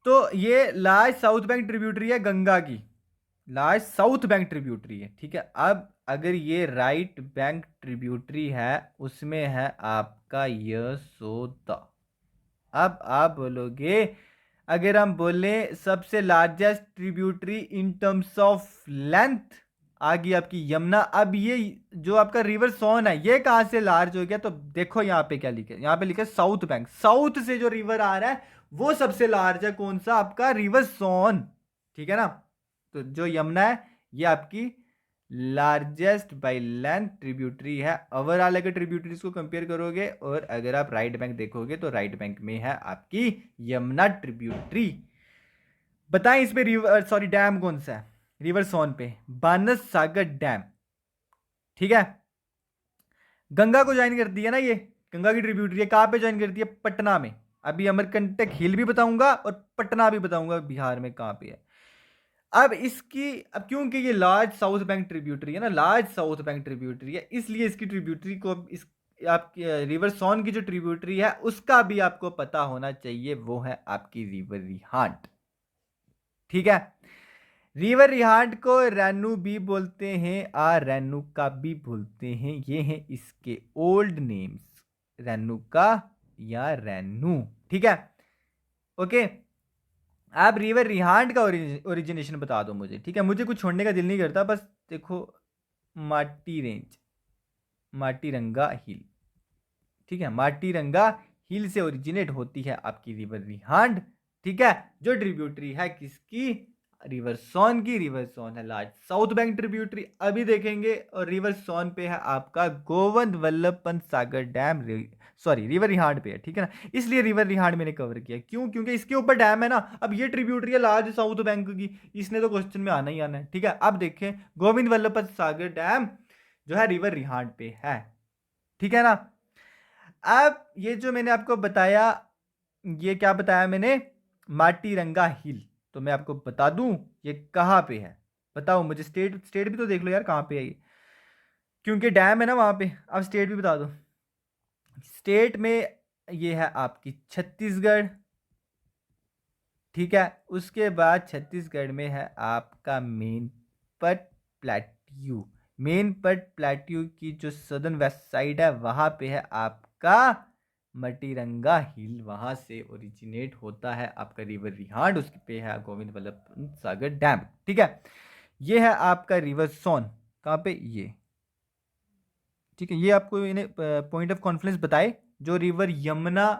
तो ये लार्ज साउथ बैंक ट्रिब्यूटरी है गंगा की, लार्ज साउथ बैंक ट्रिब्यूटरी है, ठीक है। अब अगर ये राइट बैंक ट्रिब्यूटरी है, उसमें है आपका यशोदा। अब आप बोलोगे, अगर हम बोले सबसे largest tributary in terms of length, आ गई आपकी यमुना। अब ये जो आपका रिवर सोन है ये कहां से लार्ज हो गया, तो देखो यहाँ पे क्या लिखे, यहाँ पे लिखे साउथ बैंक, साउथ से जो रिवर आ रहा है वो सबसे लार्ज है, कौन सा, आपका रिवर सोन, ठीक है ना। तो जो यमुना है ये आपकी लार्जेस्ट बाय लेंथ ट्रिब्यूटरी है ओवरऑल, अगर ट्रिब्यूटरीज को कंपेयर करोगे। और अगर आप राइट बैंक देखोगे तो राइट बैंक में है आपकी यमुना ट्रिब्यूटरी। बताएं इस पे रिवर डैम कौन सा है, रिवर सोन पे बानस सागर डैम, ठीक है। गंगा को ज्वाइन करती है ना ये, गंगा की ट्रिब्यूटरी है, कहां पे ज्वाइन करती है, पटना में। अभी अमरकंटक हिल भी बताऊंगा और पटना भी बताऊंगा बिहार में कहां पे है। अब इसकी, अब क्योंकि ये लार्ज साउथ बैंक ट्रिब्यूटरी है ना, लार्ज साउथ बैंक ट्रिब्यूटरी है, इसलिए इसकी ट्रिब्यूटरी को इस आपकी रिवर सोन की जो ट्रिब्यूटरी है उसका भी आपको पता होना चाहिए, वो है आपकी रिवर रिहांड, ठीक है। रिवर रिहांड को रैनू भी बोलते हैं, रैनू का भी बोलते हैं, ये हैं इसके ओल्ड नेम्स, रैनू का या रैनू, ठीक है, ओके। आप रिवर रिहांड का ओरिजिनेशन बता दो मुझे, ठीक है, मुझे कुछ छोड़ने का दिल नहीं करता, बस देखो माटी रेंज, माटीरंगा हिल, ठीक है, माटीरंगा हिल से ओरिजिनेट होती है आपकी रिवर रिहांड, ठीक है, जो ट्रिब्यूटरी है किसकी, रिवर सोन की। रिवर सोन है लार्ज साउथ बैंक ट्रिब्यूटरी, अभी देखेंगे। और रिवर सोन पे है आपका Govind Vallabh Pant Sagar dam, sorry river Rihand पे है, ठीक है ना, इसलिए रिवर रिहांड मैंने कवर किया, क्यों, क्योंकि इसके ऊपर डैम है ना। अब ये ट्रिब्यूटरी है लार्ज साउथ बैंक की, इसने तो क्वेश्चन में आना ही आना है, ठीक है। अब देखें, गोविंद वल्लभ पंत सागर डैम जो है रिवर रिहांड पे है, ठीक है ना। अब ये जो मैंने आपको बताया, ये क्या बताया मैंने, माटीरंगा हिल, तो मैं आपको बता दूं ये कहाँ पे है। बताओ मुझे, स्टेट स्टेट भी तो देख लो यार कहाँ पे है ये, क्योंकि डैम है ना वहां पे। अब स्टेट भी बता दो। स्टेट में ये है आपकी छत्तीसगढ़, ठीक है। उसके बाद छत्तीसगढ़ में है आपका मेनपट प्लेट्यू। मेनपट प्लेट्यू की जो सदर्न वेस्ट साइड है वहां पे है आपका मटीरंगा हिल, वहां से ओरिजिनेट होता है आपका रिवर रिहांड, उसके पे है गोविंद वल्लभ पंत सागर डैम, ठीक है। ये है आपका रिवर सोन, कहाँ पे, ये, ठीक है। ये आपको इन्हें पॉइंट ऑफ कॉन्फ्रेंस बताए, जो रिवर यमुना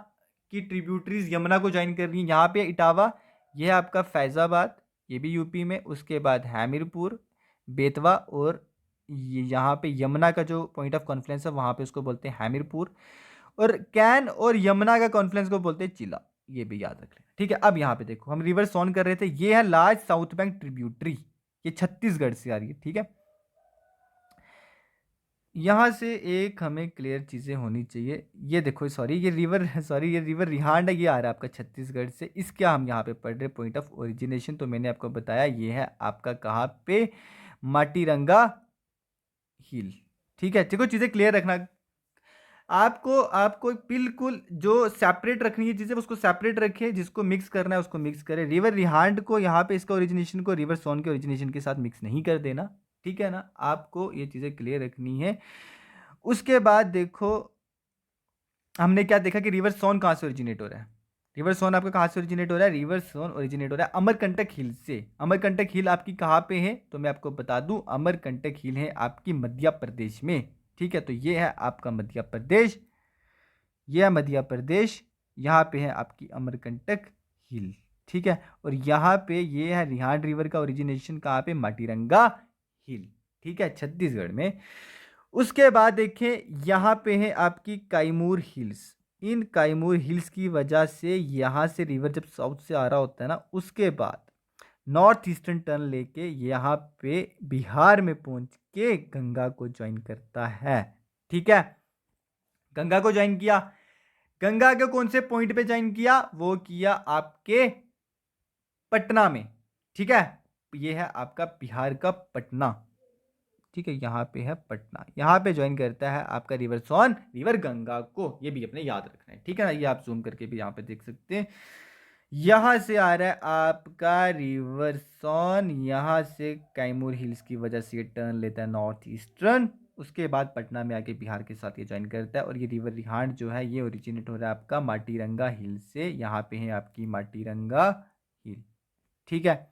की ट्रिब्यूटरीज यमुना को ज्वाइन कर रही है। यहाँ पे इटावा, ये है आपका फैजाबाद, ये भी यूपी में। उसके बाद हमीरपुर, बेतवा, और ये यहाँ पे यमुना का जो पॉइंट ऑफ कॉन्फ्रेंस है वहाँ पे उसको बोलते हैं हमीरपुर। और कैन और यमुना का कॉन्फ्रेंस को बोलते हैं चिला, ये भी याद रख लेना, ठीक है। अब यहाँ पे देखो, हम रिवर सोन कर रहे थे, ये है लार्ज साउथ बैंक ट्रिब्यूटरी, ये छत्तीसगढ़ से आ रही है, ठीक है। यहाँ से एक हमें क्लियर चीज़ें होनी चाहिए। ये देखो, सॉरी ये रिवर सॉरी ये रिवर रिहांड है, ये आ रहा है आपका छत्तीसगढ़ से। इसका हम यहाँ पे पढ़ रहे पॉइंट ऑफ ओरिजिनेशन, तो मैंने आपको बताया ये है आपका कहाँ पे, माटीरंगा हिल, ठीक है। देखो चीज़ें क्लियर रखना, आपको आपको बिल्कुल जो सेपरेट रखनी है चीज़ें उसको सेपरेट रखे, जिसको मिक्स करना है उसको मिक्स करें। रिवर रिहांड को यहाँ पे इसका ओरिजिनेशन को रिवर सोन के ओरिजिनेशन के साथ मिक्स नहीं कर देना, ठीक है ना। आपको ये चीज़ें क्लियर रखनी है। उसके बाद देखो, हमने क्या देखा कि रिवर सोन कहाँ से ओरिजिनेट हो रहा है। रिवर सोन आपका कहाँ से ओरिजिनेट हो रहा है, रिवर सोन ओरिजिनेट हो रहा है अमरकंटक हिल से। अमरकंटक हिल आपकी कहाँ पे है, तो मैं आपको बता दूं, अमरकंटक हिल है आपकी मध्य प्रदेश में, ठीक है। तो ये है आपका मध्य प्रदेश, ये है मध्य प्रदेश, यहाँ पे है आपकी अमरकंटक हिल, ठीक है। और यहाँ पे ये है रिहांड रिवर का ओरिजिनेशन कहाँ पे, माटीरंगा हिल, ठीक है, छत्तीसगढ़ में। उसके बाद देखें, यहाँ पे है आपकी कैमूर हिल्स। इन कैमूर हिल्स की वजह से यहाँ से रिवर जब साउथ से आ रहा होता है ना, उसके बाद नॉर्थ ईस्टर्न टर्न लेके यहाँ पे बिहार में पहुंच के गंगा को ज्वाइन करता है, ठीक है। गंगा को ज्वाइन किया, गंगा के कौन से पॉइंट पे ज्वाइन किया, वो किया आपके पटना में, ठीक है। ये है आपका बिहार का पटना, ठीक है, यहाँ पे है पटना, यहाँ पे ज्वाइन करता है आपका रिवर सोन रिवर गंगा को, ये भी अपने याद रखना है, ठीक है ना। ये आप जूम करके भी यहाँ पे देख सकते हैं। यहाँ से आ रहा है आपका रिवर सोन, यहाँ से कैमूर हिल्स की वजह से ये टर्न लेता है नॉर्थ ईस्टर्न, उसके बाद पटना में आके बिहार के साथ ये ज्वाइन करता है। और ये रिवर रिहांड जो है ये ओरिजिनेट हो रहा है आपका माटीरंगा हिल से, यहाँ पे है आपकी माटीरंगा हिल, ठीक है।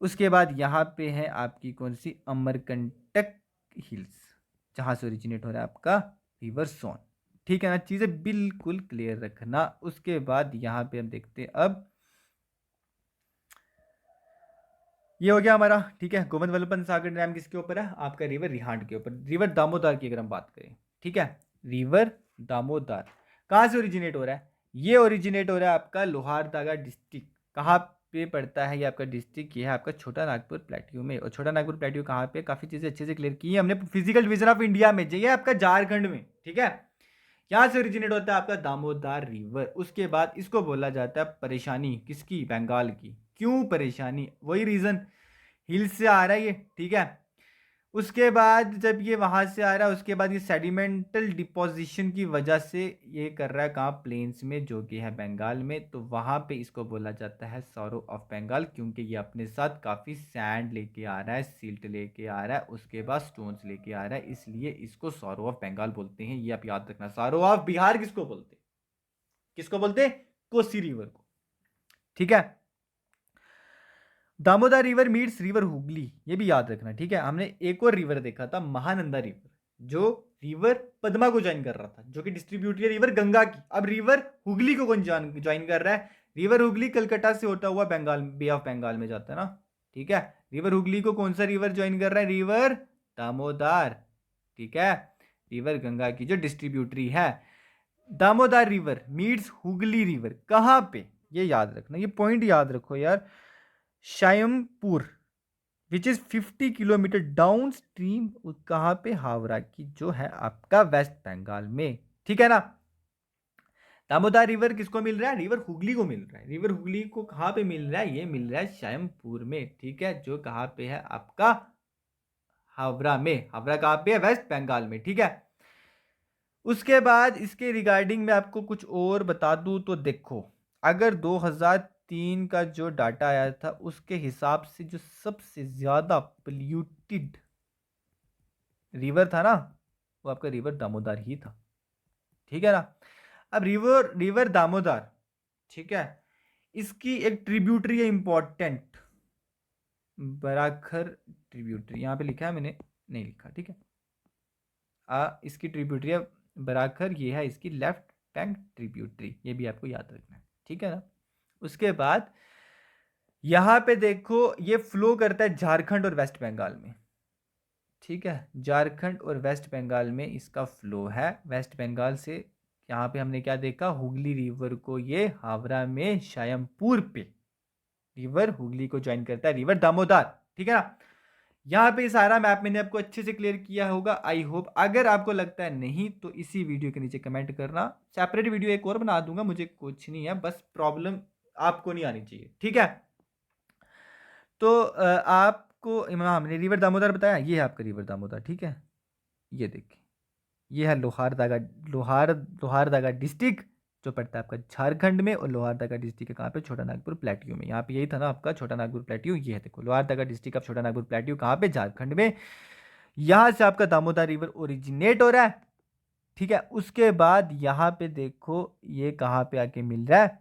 उसके बाद यहाँ पे है आपकी कौन सी, अमरकंटक हिल्स, जहाँ से ओरिजिनेट हो रहा है आपका रिवर सोन, ठीक है ना। चीज़ें बिल्कुल क्लियर रखना। उसके बाद यहाँ पे हम देखते हैं, अब ये हो गया हमारा, ठीक है। गोविंद वल्लभ पंत सागर डैम किसके ऊपर है, आपका रिवर रिहांड के ऊपर। रिवर दामोदर की अगर हम बात करें, ठीक है, रिवर दामोदर कहाँ से ओरिजिनेट हो रहा है, ये ओरिजिनेट हो रहा है आपका लोहारदगा डिस्ट्रिक्ट। कहाँ पे पड़ता है ये आपका डिस्ट्रिक्ट, ये है आपका छोटा नागपुर प्लेट्यू में। और छोटा नागपुर प्लेट्यू कहाँ पे, काफ़ी चीज़ें अच्छे से क्लियर की है हमने फिजिकल डिवीजन ऑफ इंडिया में, ये आपका झारखंड में, ठीक है। यहाँ से ओरिजिनेट होता है आपका दामोदर रिवर। उसके बाद इसको बोला जाता है परेशानी किसकी, बंगाल की। क्यों परेशानी, वही रीज़न, हिल से आ रहा है ये, ठीक है। उसके बाद जब ये वहां से आ रहा है, उसके बाद ये सेडिमेंटल डिपोजिशन की वजह से ये कर रहा है कहाँ, प्लेन्स में, जो कि है बंगाल में। तो वहां पे इसको बोला जाता है सौरो ऑफ बंगाल, क्योंकि ये अपने साथ काफ़ी सैंड लेके आ रहा है, सिल्ट लेके आ रहा है, उसके बाद स्टोन्स लेके आ रहा है, इसलिए इसको सौरो ऑफ बंगाल बोलते हैं। ये आप याद रखना। सौरो ऑफ बिहार किसको बोलते हैं, किसको बोलते हैं, कोसी रिवर को, ठीक है। Damodar river meets river Hooghly, ये भी याद रखना, ठीक है। हमने एक और रिवर देखा था, महानंदा रिवर, जो रिवर पद्मा को ज्वाइन कर रहा था, जो कि डिस्ट्रीब्यूटरी है रिवर गंगा की। अब रिवर हुगली को कौन ज्वाइन कर रहा है? रिवर हुगली कलकत्ता से होता हुआ बंगाल, बे ऑफ बंगाल में जाता है ना, ठीक है। रिवर हुगली को कौन सा रिवर ज्वाइन कर रहा है? रिवर दामोदर, ठीक है। रिवर गंगा की जो डिस्ट्रीब्यूटरी है। Damodar river meets Hooghly river कहां पे? ये याद रखना, ये पॉइंट याद रखो यार। Shyampur which is 50 kilometre down stream, कहां पे? हावड़ा की, जो है आपका वेस्ट बंगाल में, ठीक है ना। दामोदर रिवर किसको मिल रहा है? रिवर हुगली को मिल रहा है। रिवर हुगली को कहां पे मिल रहा है? ये मिल रहा है श्यामपुर में, ठीक है, जो कहां पे है आपका? हावड़ा में। हावड़ा कहां पे है? वेस्ट बंगाल में, ठीक है। उसके बाद इसके रिगार्डिंग मैं आपको कुछ और बता दूं तो देखो, अगर 2003 का जो डाटा आया था उसके हिसाब से जो सबसे ज्यादा पोल्यूटेड रिवर था ना, वो आपका रिवर दामोदर ही था, ठीक है ना। अब रिवर दामोदर, ठीक है, इसकी एक ट्रिब्यूटरी है इंपॉर्टेंट, बराखर ट्रिब्यूटरी, यहां पे लिखा है, मैंने नहीं लिखा, ठीक है। इसकी ट्रिब्यूटरी है बराखर, ये है इसकी लेफ्ट बैंक ट्रिब्यूटरी, ये भी आपको याद रखना है, ठीक है ना। उसके बाद यहां पे देखो, ये फ्लो करता है झारखंड और वेस्ट बंगाल में, ठीक है। झारखंड और वेस्ट बंगाल में इसका फ्लो है। वेस्ट बंगाल से यहाँ पे हमने क्या देखा? हुगली रिवर को ये हावड़ा में श्यामपुर पे रिवर हुगली को ज्वाइन करता है, रिवर दामोदर, ठीक है ना। यहाँ पे सारा मैप मैंने आपको अच्छे से क्लियर किया होगा, आई होप। अगर आपको लगता है नहीं तो इसी वीडियो के नीचे कमेंट करना, सेपरेट वीडियो एक और बना दूंगा, मुझे कुछ नहीं है, बस प्रॉब्लम आपको नहीं आनी चाहिए, ठीक है। तो आपको हमने रिवर दामोदर बताया, ये है आपका रिवर दामोदर, ठीक है। ये देखिए, ये है लोहारदगा डिस्ट्रिक्ट, जो पड़ता है आपका झारखंड में, और लोहारदगा डिस्ट्रिक्ट है कहाँ पे? छोटा नागपुर प्लेट्यू में। यहाँ पे यही था ना आपका छोटा नागपुर प्लेट्यू, ये है देखो लोहारदगा डिस्ट्रिक्ट ऑफ छोटा नागपुर प्लेट्यू, कहाँ पे? झारखंड में। यहाँ से आपका दामोदर रिवर ओरिजिनेट हो रहा है, ठीक है। उसके बाद यहाँ पे देखो, ये कहाँ पे आके मिल रहा है?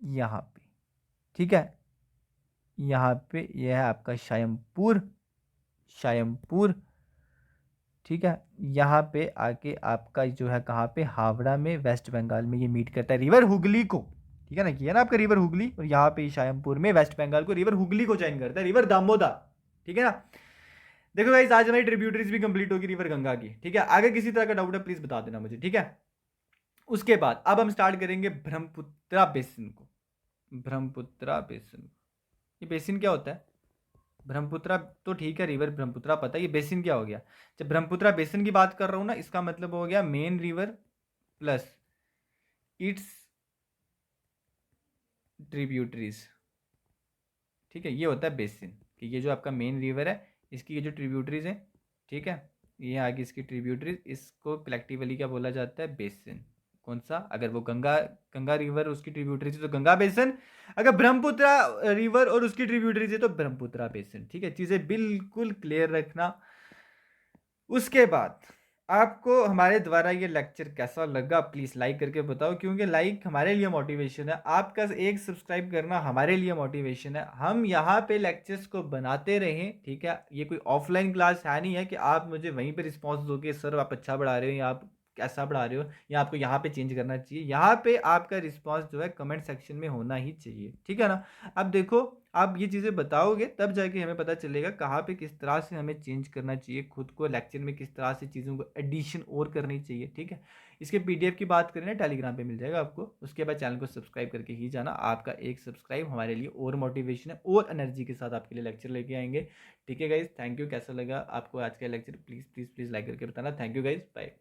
यहाँ पे, ठीक है। यहाँ पे यह है आपका श्यामपुर, श्यामपुर, ठीक है। यहाँ पे आके आपका जो है कहाँ पे? हावड़ा में, वेस्ट बंगाल में ये मीट करता है रिवर हुगली को, ठीक है ना। ये ना आपका रिवर हुगली, और यहाँ पे श्यामपुर में वेस्ट बंगाल को रिवर हुगली को ज्वाइन करता है रिवर दामोदर, ठीक है ना। देखो गाइस, आज हमारी ट्रिब्यूटरीज भी कंप्लीट होगी रिवर गंगा की, ठीक है। आगे किसी तरह का डाउट है प्लीज बता देना मुझे, ठीक है। उसके बाद अब हम स्टार्ट करेंगे ब्रह्मपुत्रा बेसिन को। ब्रह्मपुत्रा बेसिन, ये बेसिन क्या होता है? ब्रह्मपुत्रा तो ठीक है, रिवर ब्रह्मपुत्रा पता है, ये बेसिन क्या हो गया? जब ब्रह्मपुत्रा बेसिन की बात कर रहा हूं ना, इसका मतलब हो गया main river plus it's tributaries, ठीक है। ये होता है बेसिन, कि ये जो आपका मेन रिवर है, इसकी ये जो ट्रिब्यूटरीज है, ठीक है, ये आगे इसकी ट्रिब्यूटरीज, इसको कलेक्टिवली क्या बोला जाता है? बेसिन। कौन सा? अगर वो गंगा गंगा रिवर उसकी ट्रिब्यूटरीज है तो गंगा बेसिन, अगर ब्रह्मपुत्रा रिवर और उसकी ट्रिब्यूटरीज है तो ब्रह्मपुत्रा बेसिन, ठीक है। चीजें बिल्कुल क्लियर रखना। उसके बाद आपको हमारे द्वारा ये लेक्चर कैसा लगा प्लीज़ लाइक करके बताओ, क्योंकि लाइक हमारे लिए मोटिवेशन है, आपका एक सब्सक्राइब करना हमारे लिए मोटिवेशन है। हम यहाँ पे लेक्चर्स को बनाते रहें, ठीक है। ये कोई ऑफलाइन क्लास है नहीं है कि आप मुझे वहीं पे रिस्पॉन्स दोगे, सर आप अच्छा पढ़ा रहे हो या आप कैसा पढ़ा रहे हो, या आपको यहाँ पे चेंज करना चाहिए। यहाँ पे आपका रिस्पॉन्स जो है कमेंट सेक्शन में होना ही चाहिए, ठीक है ना। अब देखो, आप ये चीज़ें बताओगे तब जाके हमें पता चलेगा कहाँ पे किस तरह से हमें चेंज करना चाहिए खुद को, लेक्चर में किस तरह से चीज़ों को एडिशन और करनी चाहिए, ठीक है। इसके पीडीएफ की बात करें ना, टेलीग्राम पे मिल जाएगा आपको। उसके बाद चैनल को सब्सक्राइब करके ही जाना, आपका एक सब्सक्राइब हमारे लिए और मोटिवेशन है, और एनर्जी के साथ आपके लिए लेक्चर लेके आएंगे, ठीक है गाइज। Thank you. कैसा लगा आपको आज का lecture? Please please please like करके बताना। Thank you guys, bye.